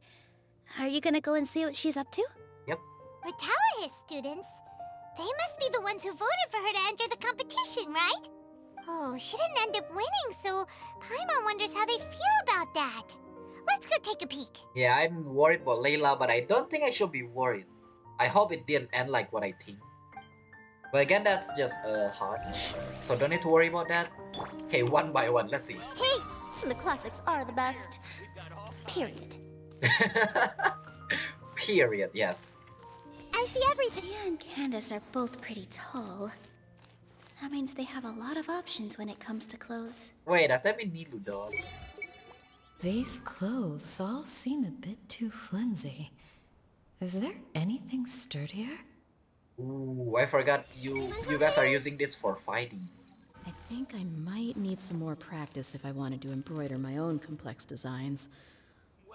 Are you gonna go and see what she's up to? Yep. Ratahoa students? They must be the ones who voted for her to enter the competition, right? Oh, she didn't end up winning, so Paimon wonders how they feel about that. Let's go take a peek. Yeah, I'm worried about Layla, but I don't think I should be worried. I hope it didn't end like what I think. But again, that's just a hunch, so don't need to worry about that. Okay, one by one, let's see. Hey, the classics are the best. Period. Period, yes. I see everything. Tia and Candace are both pretty tall. That means they have a lot of options when it comes to clothes. Wait, does that mean Nilu doll? These clothes all seem a bit too flimsy. Is there anything sturdier? Ooh, I forgot you guys are using this for fighting. I think I might need some more practice if I wanted to embroider my own complex designs.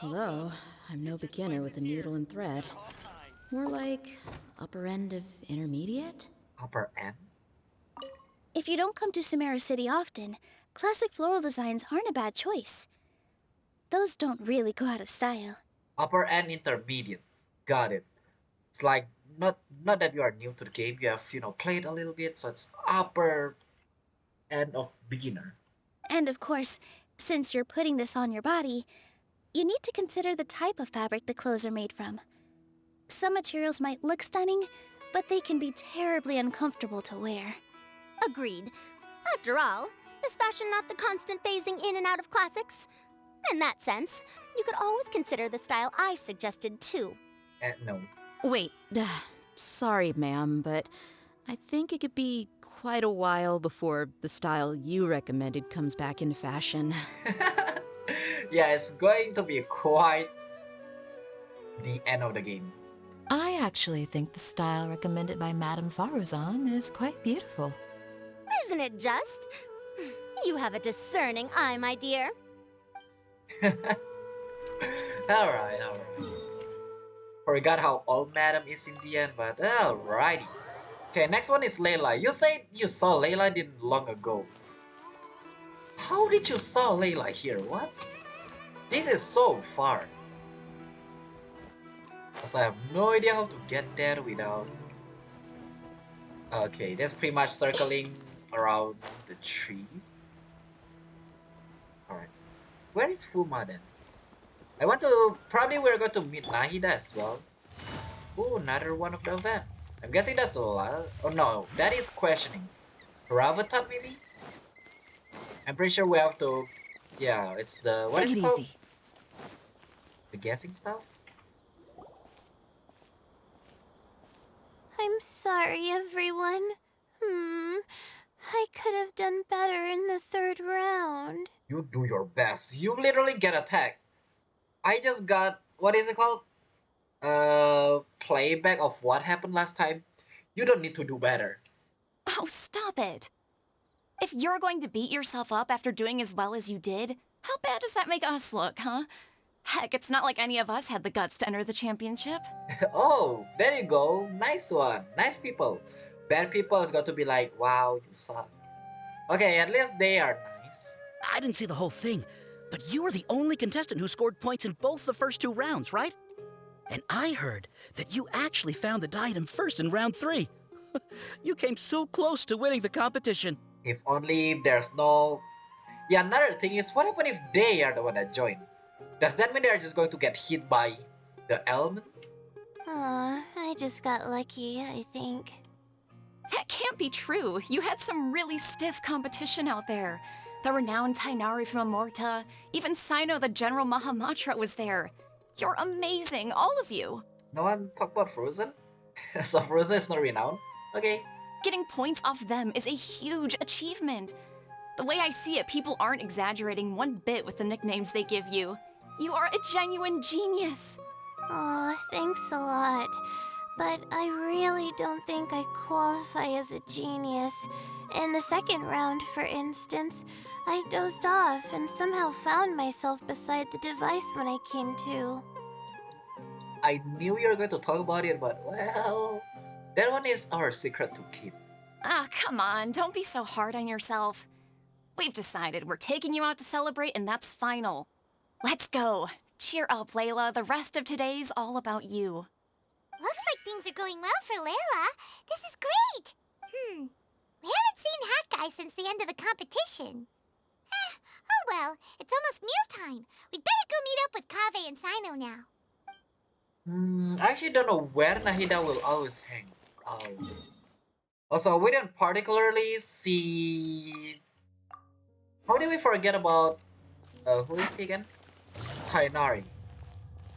Although, I'm no beginner with a needle and thread. More like upper end of intermediate? Upper end? If you don't come to Sumeru City often, classic floral designs aren't a bad choice. Those don't really go out of style. Upper end intermediate. Got it. It's like not that you are new to the game, you have, played a little bit, so it's upper end of beginner. And of course, since you're putting this on your body, you need to consider the type of fabric the clothes are made from. Some materials might look stunning, but they can be terribly uncomfortable to wear. Agreed. After all, is fashion not the constant phasing in and out of classics? In that sense, you could always consider the style I suggested too. No. Wait, sorry, ma'am, but I think it could be quite a while before the style you recommended comes back into fashion. Yeah, it's going to be quite the end of the game. I actually think the style recommended by Madame Faruzan is quite beautiful. Isn't it just? You have a discerning eye, my dear. Alright. Forgot how old Madam is in the end, but alrighty. Okay, next one is Layla. You said you saw Layla didn't long ago. How did you saw Layla here? What? This is so far. Because I have no idea how to get there without... Okay, that's pretty much circling around the tree. Alright. Where is Fuma then? I want to... Probably we're going to meet Nahida as well. Oh, another one of the event. I'm guessing that's the last... Oh no, that is questioning. Ravatat maybe? I'm pretty sure we have to... Yeah, it's the... What is it called? Easy. The guessing stuff? I'm sorry, everyone. I could have done better in the third round. You do your best. You literally get attacked. I just got... What is it called? Playback of what happened last time. You don't need to do better. Oh, stop it. If you're going to beat yourself up after doing as well as you did, how bad does that make us look, huh? Heck, it's not like any of us had the guts to enter the championship. Oh, there you go. Nice one. Nice people. Bad people is going to be like, wow, you suck. Okay, at least they are nice. I didn't see the whole thing, but you were the only contestant who scored points in both the first 2 rounds, right? And I heard that you actually found the diadem first in round 3. You came so close to winning the competition. If only there's no... Yeah, another thing is, what happens if they are the one that joined? Does that mean they're just going to get hit by the element? I just got lucky, I think. That can't be true. You had some really stiff competition out there. The renowned Tainari from Amorta, even Sino the General Mahamatra was there. You're amazing, all of you. No one talk about Frozen? So Frozen is not renowned? Okay. Getting points off them is a huge achievement. The way I see it, people aren't exaggerating one bit with the nicknames they give you. You are a genuine genius. Aw, thanks a lot. But I really don't think I qualify as a genius. In the second round, for instance, I dozed off and somehow found myself beside the device when I came to. I knew you were going to talk about it, but well, that one is our secret to keep. Ah, come on, don't be so hard on yourself. We've decided we're taking you out to celebrate, and that's final. Let's go. Cheer up, Layla. The rest of today's all about you. Looks like things are going well for Layla. This is great! We haven't seen Hat Guy since the end of the competition. Oh well, it's almost mealtime. We'd better go meet up with Kaveh and Sino now. I actually don't know where Nahida will always hang out. Also, we didn't particularly see... How did we forget about... who is he again? Tainari.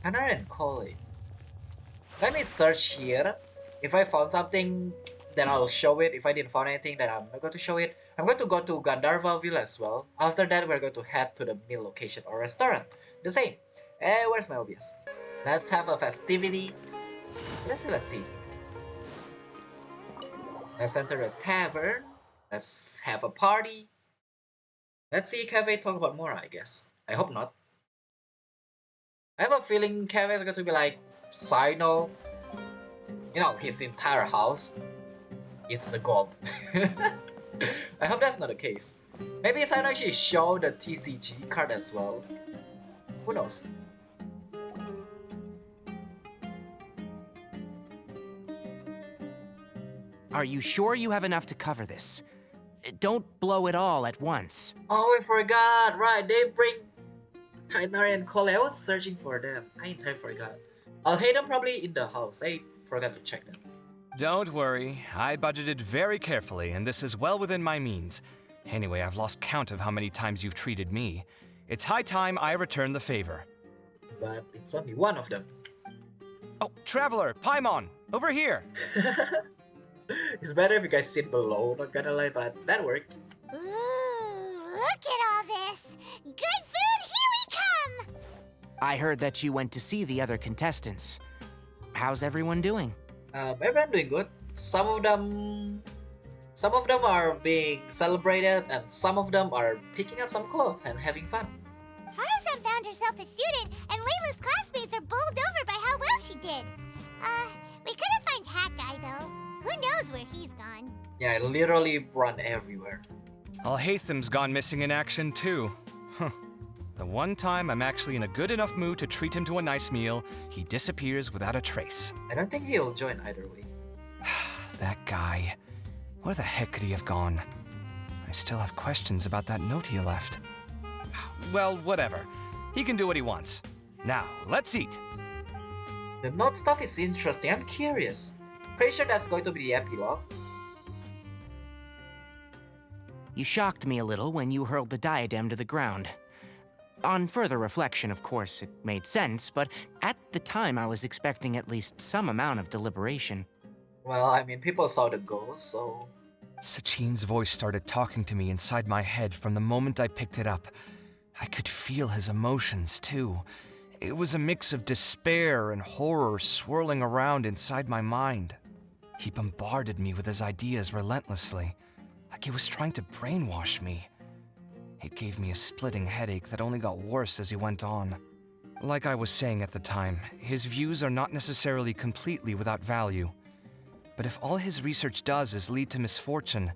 Tainari and Collei. Let me search here. If I found something, then I'll show it. If I didn't find anything, then I'm not going to show it. I'm going to go to Gandharvaville as well. After that, we're going to head to the meal location or restaurant. The same. Where's my obvious? Let's have a festivity. Let's see. Let's enter the tavern. Let's have a party. Let's see Kaveh talk about Mora, I guess. I hope not. I have a feeling Kaveh is going to be like Sino. You know, his entire house is a gold. I hope that's not the case. Maybe Sino actually show the TCG card as well. Who knows? Are you sure you have enough to cover this? Don't blow it all at once. Oh, I forgot. Right, they bring Tainari and Collei. I was searching for them. I entirely forgot. I'll hate them probably in the house. I forgot to check them. Don't worry. I budgeted very carefully, and this is well within my means. Anyway, I've lost count of how many times you've treated me. It's high time I return the favor. But it's only one of them. Oh, Traveler, Paimon, over here. It's better if you guys sit below, not gonna lie, but that worked. Ooh, look at all this! Good food, here we come! I heard that you went to see the other contestants. How's everyone doing? Everyone doing good. Some of them are being celebrated, and some of them are picking up some clothes and having fun. Farzan found herself a student, and Layla's classmates are bowled over by how well she did. We couldn't find Hat Guy though. Who knows where he's gone? Yeah, I literally run everywhere. Alhaitham's gone missing in action too. The one time I'm actually in a good enough mood to treat him to a nice meal, he disappears without a trace. I don't think he'll join either way. That guy. Where the heck could he have gone? I still have questions about that note he left. Well, whatever. He can do what he wants. Now, let's eat. The note stuff is interesting. I'm curious. Pretty sure that's going to be the epilogue. You shocked me a little when you hurled the diadem to the ground. On further reflection, of course, it made sense, but at the time I was expecting at least some amount of deliberation. Well, I mean, people saw the ghost, so... Sachin's voice started talking to me inside my head from the moment I picked it up. I could feel his emotions, too. It was a mix of despair and horror swirling around inside my mind. He bombarded me with his ideas relentlessly, like he was trying to brainwash me. It gave me a splitting headache that only got worse as he went on. Like I was saying at the time, his views are not necessarily completely without value. But if all his research does is lead to misfortune,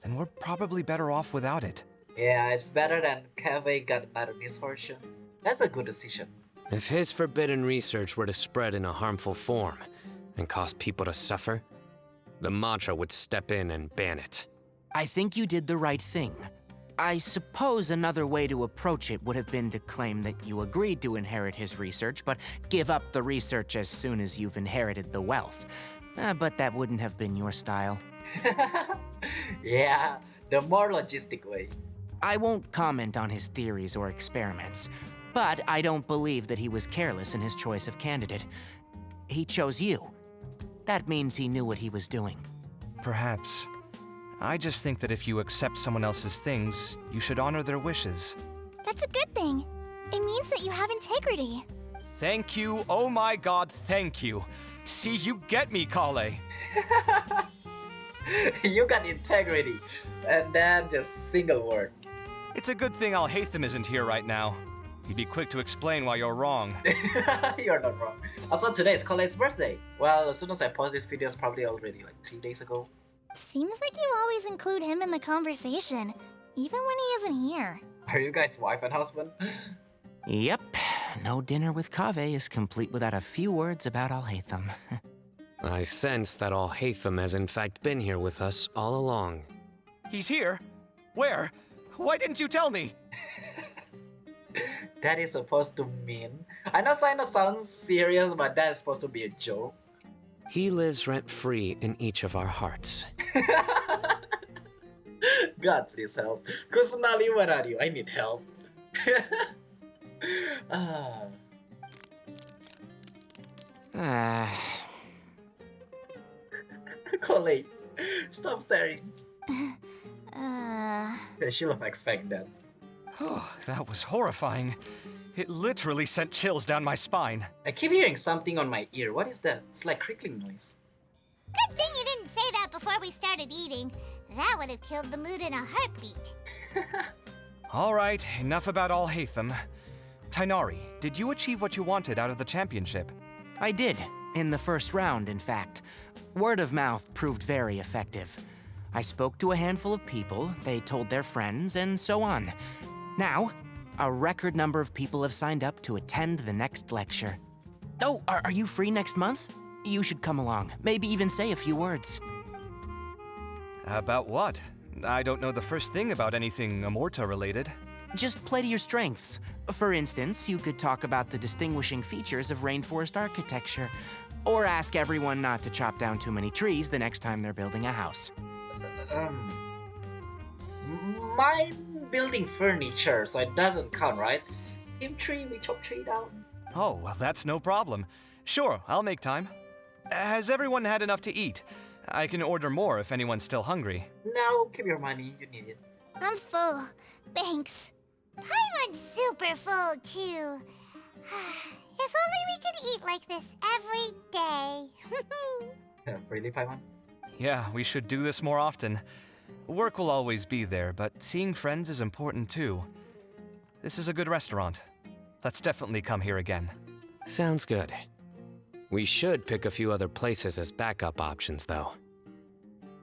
then we're probably better off without it. Yeah, it's better than Kaveh got another misfortune. That's a good decision. If his forbidden research were to spread in a harmful form and cause people to suffer, the Matra would step in and ban it. I think you did the right thing. I suppose another way to approach it would have been to claim that you agreed to inherit his research, but give up the research as soon as you've inherited the wealth. But that wouldn't have been your style. Yeah, the more logistic way. I won't comment on his theories or experiments, but I don't believe that he was careless in his choice of candidate. He chose you. That means he knew what he was doing. Perhaps. I just think that if you accept someone else's things, you should honor their wishes. That's a good thing. It means that you have integrity. Thank you, oh my god, thank you. See, you get me, Kale. You got integrity. And then just single word. It's a good thing Alhaitham isn't here right now. He'd be quick to explain why you're wrong. You're not wrong. Also, today is Kale's birthday. Well, as soon as I post this video, it's probably already like 3 days ago. Seems like you always include him in the conversation, even when he isn't here. Are you guys wife and husband? Yep. No dinner with Kaveh is complete without a few words about Alhaitham. I sense that Alhaitham has in fact been here with us all along. He's here? Where? Why didn't you tell me? That is supposed to mean... I know Sino sounds serious, but that is supposed to be a joke. He lives rent-free in each of our hearts. God, please help. Kusunali, where are you? I need help. Kale, stop staring. I should have expected that. That was horrifying. It literally sent chills down my spine. I keep hearing something on my ear. What is that? It's like crickling noise. Good thing you didn't say that before we started eating. That would have killed the mood in a heartbeat. Alright, enough about Alhaitham. Tighnari, did you achieve what you wanted out of the championship? I did, in the first round, in fact. Word of mouth proved very effective. I spoke to a handful of people, they told their friends, and so on. Now, a record number of people have signed up to attend the next lecture. Oh, are you free next month? You should come along, maybe even say a few words. About what? I don't know the first thing about anything Amorta related. Just play to your strengths. For instance, you could talk about the distinguishing features of rainforest architecture, or ask everyone not to chop down too many trees the next time they're building a house. Mine building furniture, so it doesn't count, right? Team 3, we chop tree down. Oh, well, that's no problem. Sure, I'll make time. Has everyone had enough to eat? I can order more if anyone's still hungry. No, keep your money, you need it. I'm full. Thanks. Paimon's super full, too. If only we could eat like this every day. Really, Paimon? Yeah, we should do this more often. Work will always be there, but seeing friends is important too. This is a good restaurant. Let's definitely come here again. Sounds good. We should pick a few other places as backup options, though.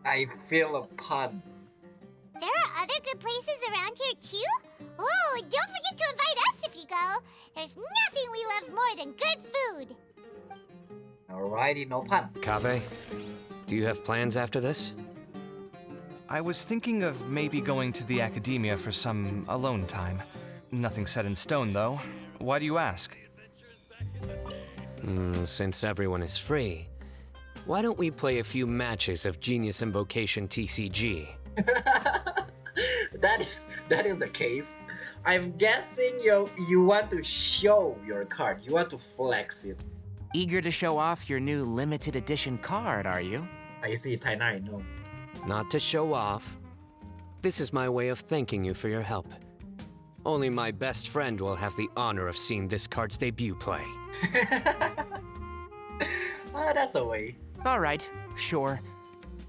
I feel a pun. There are other good places around here, too? Oh, and don't forget to invite us if you go. There's nothing we love more than good food. Alrighty, no pun. Kaveh, do you have plans after this? I was thinking of maybe going to the academia for some alone time. Nothing set in stone, though. Why do you ask? Since everyone is free, why don't we play a few matches of Genius Invocation TCG? That is the case. I'm guessing you want to show your card. You want to flex it. Eager to show off your new limited edition card, are you? I see, Tighnari, no. Not to show off. This is my way of thanking you for your help. Only my best friend will have the honor of seeing this card's debut play. That's a way. Alright, sure.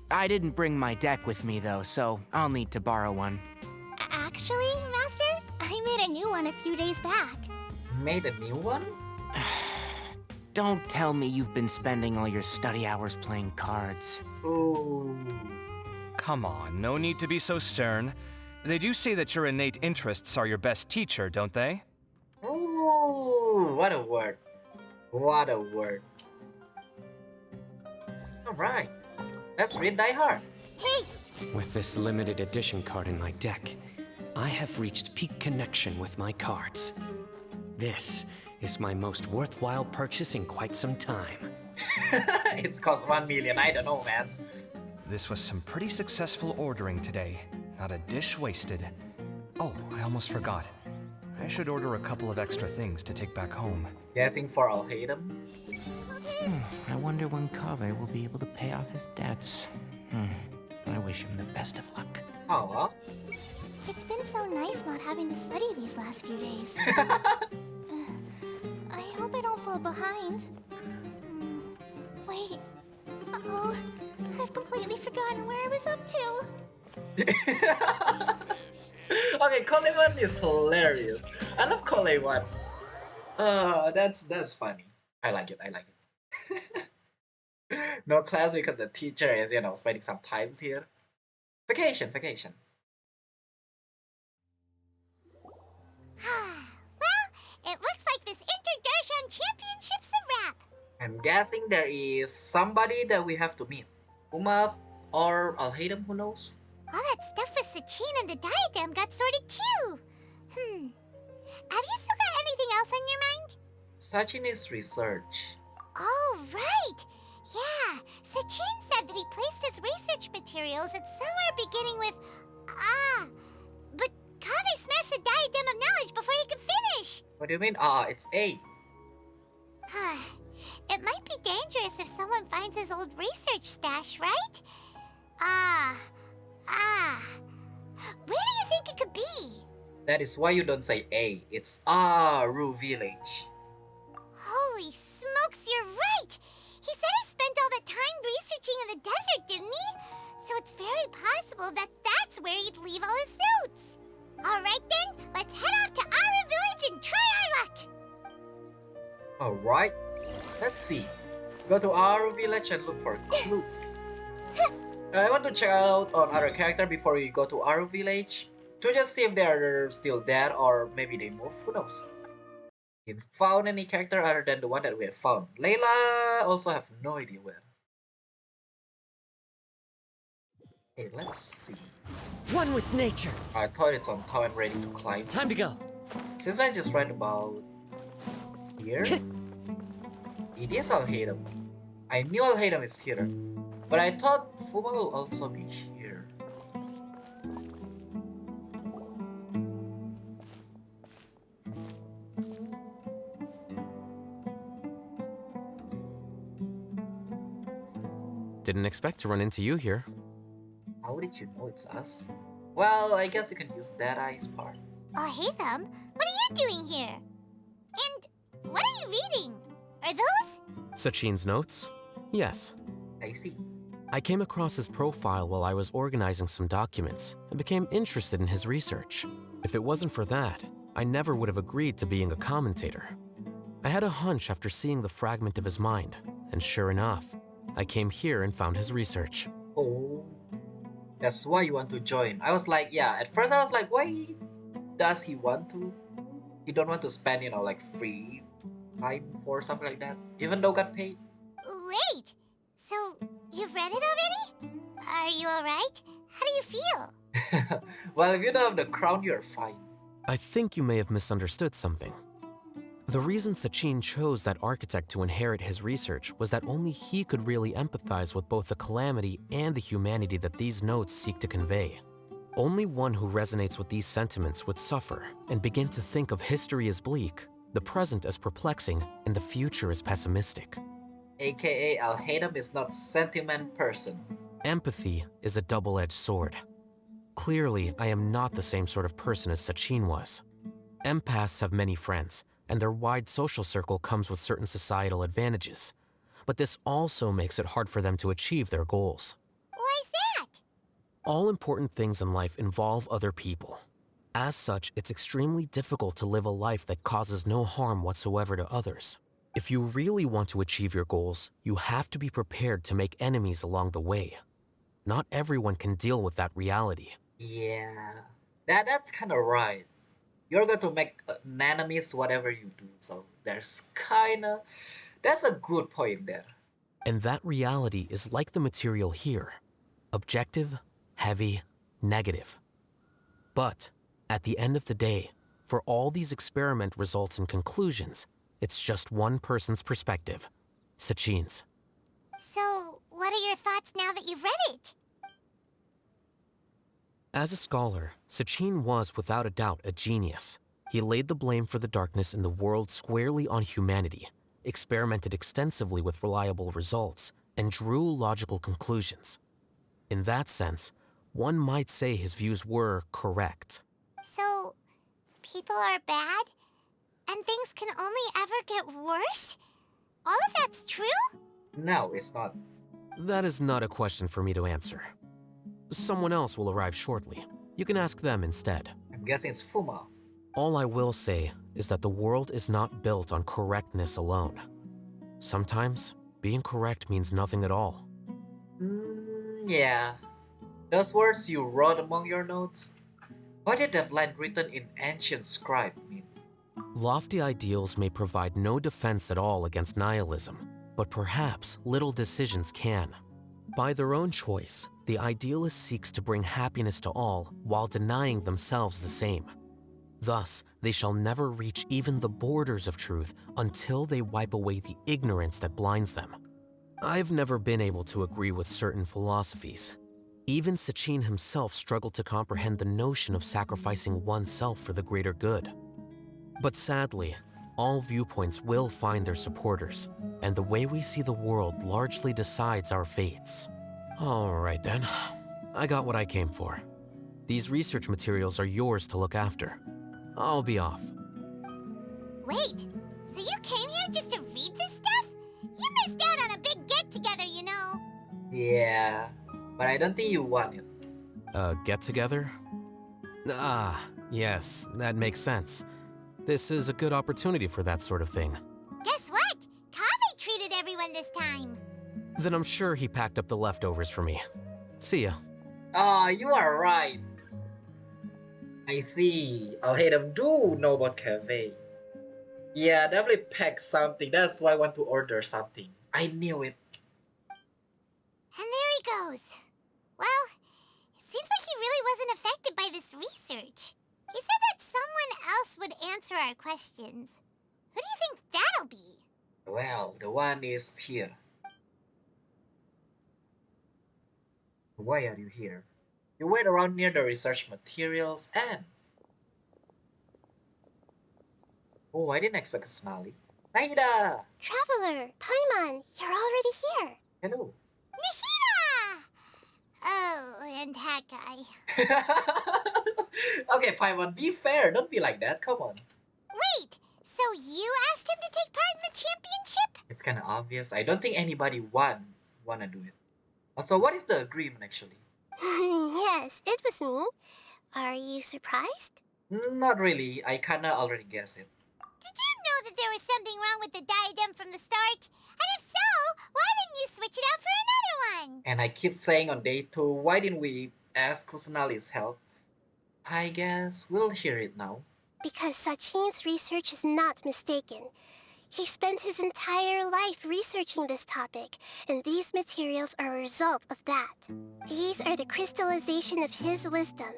I didn't bring my deck with me though, so I'll need to borrow one. Actually, Master, I made a new one a few days back. Made a new one? Don't tell me you've been spending all your study hours playing cards. Ooh. Come on, no need to be so stern. They do say that your innate interests are your best teacher, don't they? Ooh, what a word. What a word. Alright, let's read Die Hard. Hey! With this limited edition card in my deck, I have reached peak connection with my cards. This is my most worthwhile purchase in quite some time. It's cost 1 million, I don't know, man. This was some pretty successful ordering today. Not a dish wasted. Oh, I almost forgot. I should order a couple of extra things to take back home. Guessing for Alhaitham? I wonder when Kaveh will be able to pay off his debts. I wish him the best of luck. Aw. It's been so nice not having to study these last few days. I hope I don't fall behind. Wait. Uh-oh. I've completely forgotten where I was up to. Okay, Kolewan is hilarious. I love Kolewan. That's funny. I like it. No class because the teacher is, spending some times here. Vacation. Well, it looks like this Inter-Darshan Championship's a wrap. I'm guessing there is somebody that we have to meet. Umav or Al-Haydam, who knows? All that stuff with Sachin and the diadem got sorted too. Have you still got anything else on your mind? Sachin is research. Oh, right. Yeah, Sachin said that he placed his research materials at somewhere beginning with but Kaveh smashed the diadem of knowledge before he could finish. What do you mean? It's A. It might be dangerous if someone finds his old research stash, right? Where do you think it could be? That is why you don't say A. It's Aru Village. Holy smokes, you're right! He said he spent all that time researching in the desert, didn't he? So it's very possible that that's where he'd leave all his notes. Alright then, let's head off to Aru Village and try our luck! Alright, let's see. Go to Aru Village and look for clues. I want to check out on other character before we go to Aru Village to just see if they're still dead or maybe they moved, who knows. Didn't found any character other than the one that we have found. Layla also have no idea where. Okay, let's see. One with nature. I thought it's on top and ready to climb. Time to go. Seems like just right about here. It is Al-Haydam. I knew Al-Haydam is here, but I thought Fuma will also be here. Didn't expect to run into you here. How did you know it's us? Well, I guess you can use that ice part. Oh, hey, Thumb. What are you doing here? And what are you reading? Are those? Sachin's notes? Yes. I see. I came across his profile while I was organizing some documents and became interested in his research. If it wasn't for that, I never would have agreed to being a commentator. I had a hunch after seeing the fragment of his mind, and sure enough, I came here and found his research. Oh, that's why you want to join. I was like, yeah, at first I was like, why does he want to? He don't want to spend, like free time for something like that, even though got paid. Wait, so you've read it already? Are you alright? How do you feel? Well, if you don't have the crown, you're fine. I think you may have misunderstood something. The reason Sachin chose that architect to inherit his research was that only he could really empathize with both the calamity and the humanity that these notes seek to convey. Only one who resonates with these sentiments would suffer and begin to think of history as bleak, the present as perplexing, and the future as pessimistic. AKA Al-Haydam is not sentiment person. Empathy is a double-edged sword. Clearly, I am not the same sort of person as Sachin was. Empaths have many friends, and their wide social circle comes with certain societal advantages. But this also makes it hard for them to achieve their goals. Why's that? All important things in life involve other people. As such, it's extremely difficult to live a life that causes no harm whatsoever to others. If you really want to achieve your goals, you have to be prepared to make enemies along the way. Not everyone can deal with that reality. Yeah, that's kind of right. You're going to make enemies whatever you do, so that's a good point there. And that reality is like the material here. Objective, heavy, negative. But, at the end of the day, for all these experiment results and conclusions, it's just one person's perspective, Sachin's. So, what are your thoughts now that you've read it? As a scholar, Sachin was without a doubt a genius. He laid the blame for the darkness in the world squarely on humanity, experimented extensively with reliable results, and drew logical conclusions. In that sense, one might say his views were correct. So, people are bad? And things can only ever get worse? All of that's true? No, it's not. That is not a question for me to answer. Someone else will arrive shortly. You can ask them instead. I'm guessing it's Fuma. All I will say is that the world is not built on correctness alone. Sometimes, being correct means nothing at all. Yeah. Those words you wrote among your notes? What did that line written in ancient scribe mean? Lofty ideals may provide no defense at all against nihilism, but perhaps little decisions can. By their own choice, the idealist seeks to bring happiness to all while denying themselves the same. Thus, they shall never reach even the borders of truth until they wipe away the ignorance that blinds them. I've never been able to agree with certain philosophies. Even Sachin himself struggled to comprehend the notion of sacrificing oneself for the greater good. But sadly, all viewpoints will find their supporters, and the way we see the world largely decides our fates. All right then, I got what I came for. These research materials are yours to look after. I'll be off. Wait, so you came here just to read this stuff? You missed out on a big get-together, you know. Yeah, but I don't think you want it. Get-together? Ah, yes, that makes sense. This is a good opportunity for that sort of thing. Guess what? Kaveh treated everyone this time. Then I'm sure he packed up the leftovers for me. See ya. Ah, you are right. I see. Al-Haydam do know about cafe. Yeah, definitely pack something. That's why I want to order something. I knew it. And there he goes. Well, it seems like he really wasn't affected by this research. He said that someone else would answer our questions. Who do you think that'll be? Well, the one is here. Why are you here? You wait around near the research materials and... Oh, I didn't expect a Snarly. Naida! Traveler, Paimon, you're already here. Hello. Nahida! Oh, and that guy. Okay, Paimon, be fair. Don't be like that. Come on. Wait, so you asked him to take part in the championship? It's kind of obvious. I don't think anybody wanna do it. Also, what is the agreement actually? Yes, it was me. Are you surprised? Not really. I kinda already guessed it. Did you know that there was something wrong with the diadem from the start? And if so, why didn't you switch it out for another one? And I keep saying on day 2, why didn't we ask Kusanali's help? I guess we'll hear it now. Because Sachin's research is not mistaken. He spent his entire life researching this topic, and these materials are a result of that. These are the crystallization of his wisdom.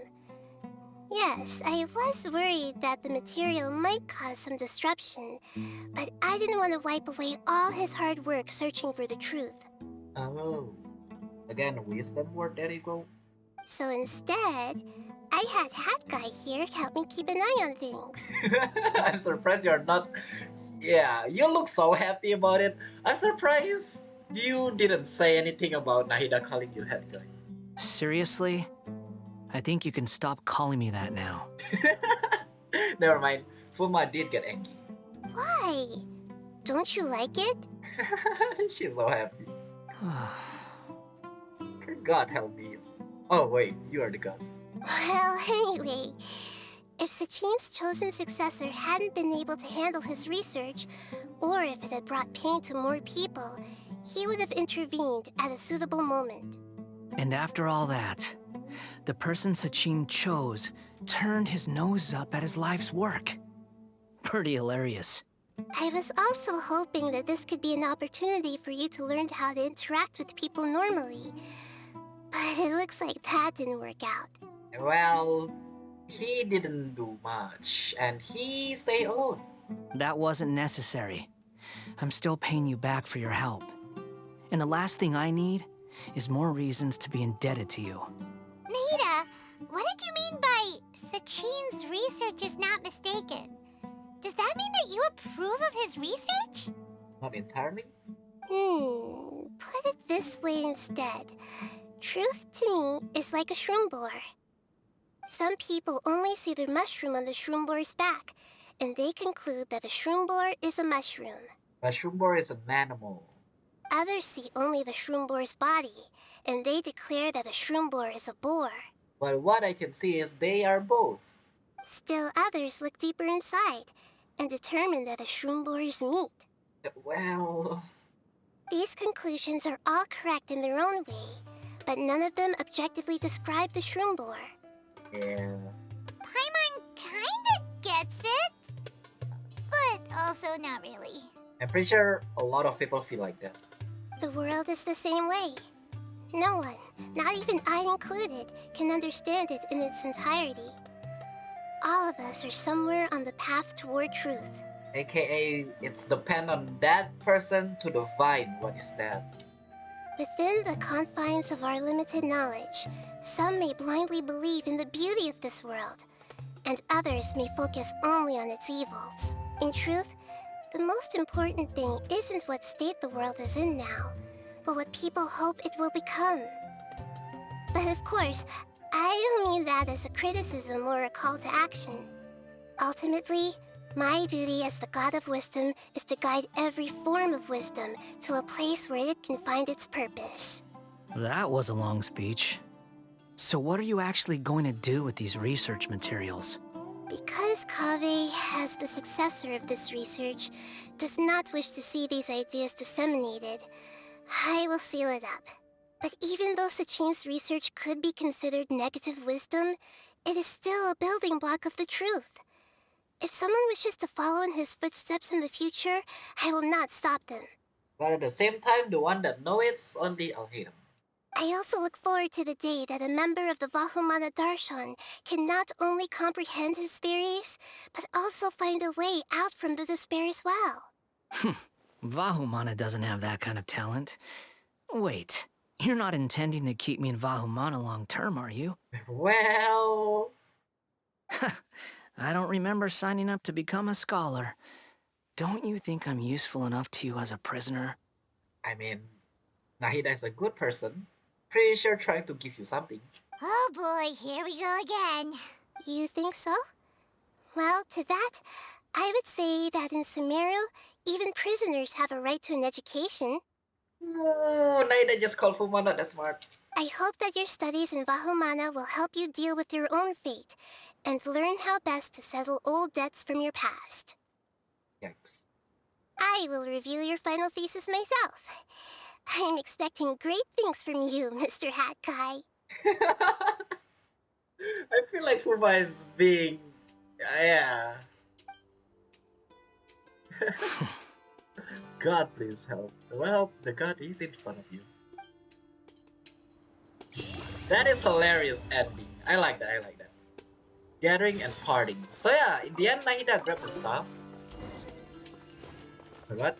Yes, I was worried that the material might cause some disruption, but I didn't want to wipe away all his hard work searching for the truth. Oh. Again, wisdom word, there you go. So instead, I had Hat Guy here help me keep an eye on things. I'm surprised you're not... Yeah, you look so happy about it. I'm surprised you didn't say anything about Nahida calling you head guy. Seriously? I think you can stop calling me that now. Never mind. Fuma did get angry. Why? Don't you like it? She's so happy. God help me. Oh wait, you are the god. Well, anyway, if Sachin's chosen successor hadn't been able to handle his research, or if it had brought pain to more people, he would have intervened at a suitable moment. And after all that, the person Sachin chose turned his nose up at his life's work. Pretty hilarious. I was also hoping that this could be an opportunity for you to learn how to interact with people normally. But it looks like that didn't work out. Well, he didn't do much, and he stayed alone. That wasn't necessary. I'm still paying you back for your help. And the last thing I need is more reasons to be indebted to you. Nahida, what did you mean by Sachin's research is not mistaken? Does that mean that you approve of his research? Not entirely. Put it this way instead. Truth to me is like a shroom boar. Some people only see the mushroom on the shroom boar's back, and they conclude that the shroom boar is a mushroom. A shroom boar is an animal. Others see only the shroom boar's body, and they declare that the shroom boar is a boar. Well, what I can see is they are both. Still others look deeper inside and determine that the shroom boar is meat. Well... These conclusions are all correct in their own way, but none of them objectively describe the shroom boar. Yeah. Paimon kinda gets it, but also not really. I'm pretty sure a lot of people feel like that. The world is the same way. No one, not even I included, can understand it in its entirety. All of us are somewhere on the path toward truth. AKA, it's depend on that person to define what is that. Within the confines of our limited knowledge, some may blindly believe in the beauty of this world, and others may focus only on its evils. In truth, the most important thing isn't what state the world is in now, but what people hope it will become. But of course, I don't mean that as a criticism or a call to action. Ultimately, my duty as the God of Wisdom is to guide every form of wisdom to a place where it can find its purpose. That was a long speech. So what are you actually going to do with these research materials? Because Kaveh, as the successor of this research, does not wish to see these ideas disseminated, I will seal it up. But even though Sachin's research could be considered negative wisdom, it is still a building block of the truth. If someone wishes to follow in his footsteps in the future, I will not stop them. But at the same time, the one that knows it's only I'll hate him. I also look forward to the day that a member of the Vahumana Darshan can not only comprehend his theories, but also find a way out from the despair as well. Vahumana doesn't have that kind of talent. Wait, you're not intending to keep me in Vahumana long term, are you? Well... I don't remember signing up to become a scholar. Don't you think I'm useful enough to you as a prisoner? I mean, Nahida is a good person. Pretty sure trying to give you something. Oh boy, here we go again. You think so? Well, to that, I would say that in Sumeru, even prisoners have a right to an education. Oh, Nahida just called Fuma not that smart. I hope that your studies in Vahumana will help you deal with your own fate and learn how best to settle old debts from your past. Yikes. I will review your final thesis myself. I'm expecting great things from you, Mr. Hat Guy. I feel like Fuma is being... yeah. God, please help. Well, the God is in front of you. That is hilarious ending. I like that, I like that. Gathering and parting. So yeah, in the end, Nahida grabbed the stuff. What?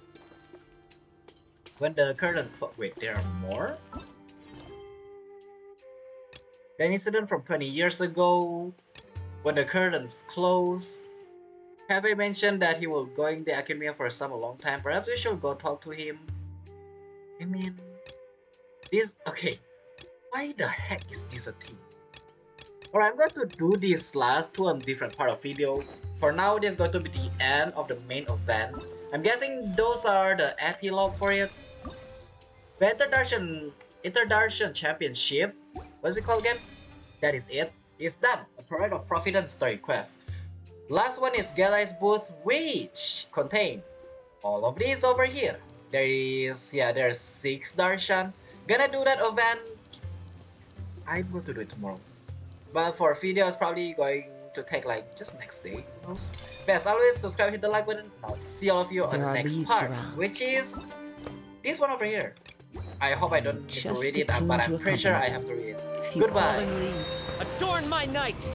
When the curtain wait, there are more? An incident from 20 years ago, when the curtains closed. Have mentioned that he will going the academia for some a long time. Perhaps we should go talk to him. I mean, this okay. Why the heck is this a thing? Alright, I'm going to do this last two on different part of video. For now, this is going to be the end of the main event. I'm guessing those are the epilogue for it. The Darshan Championship. What is it called again? That is it. It's done. A Parade of Providence story quest. Last one is Galai's booth, which contain all of these over here. There's 6 Darshan. Gonna do that event. I'm going to do it tomorrow. But for video, it's probably going to take like just next day. As always, subscribe, hit the like button. I'll see all of you on the next part, which is this one over here. I hope I don't need to read it, but I'm pretty sure I have to read it. Goodbye. Adorn my night!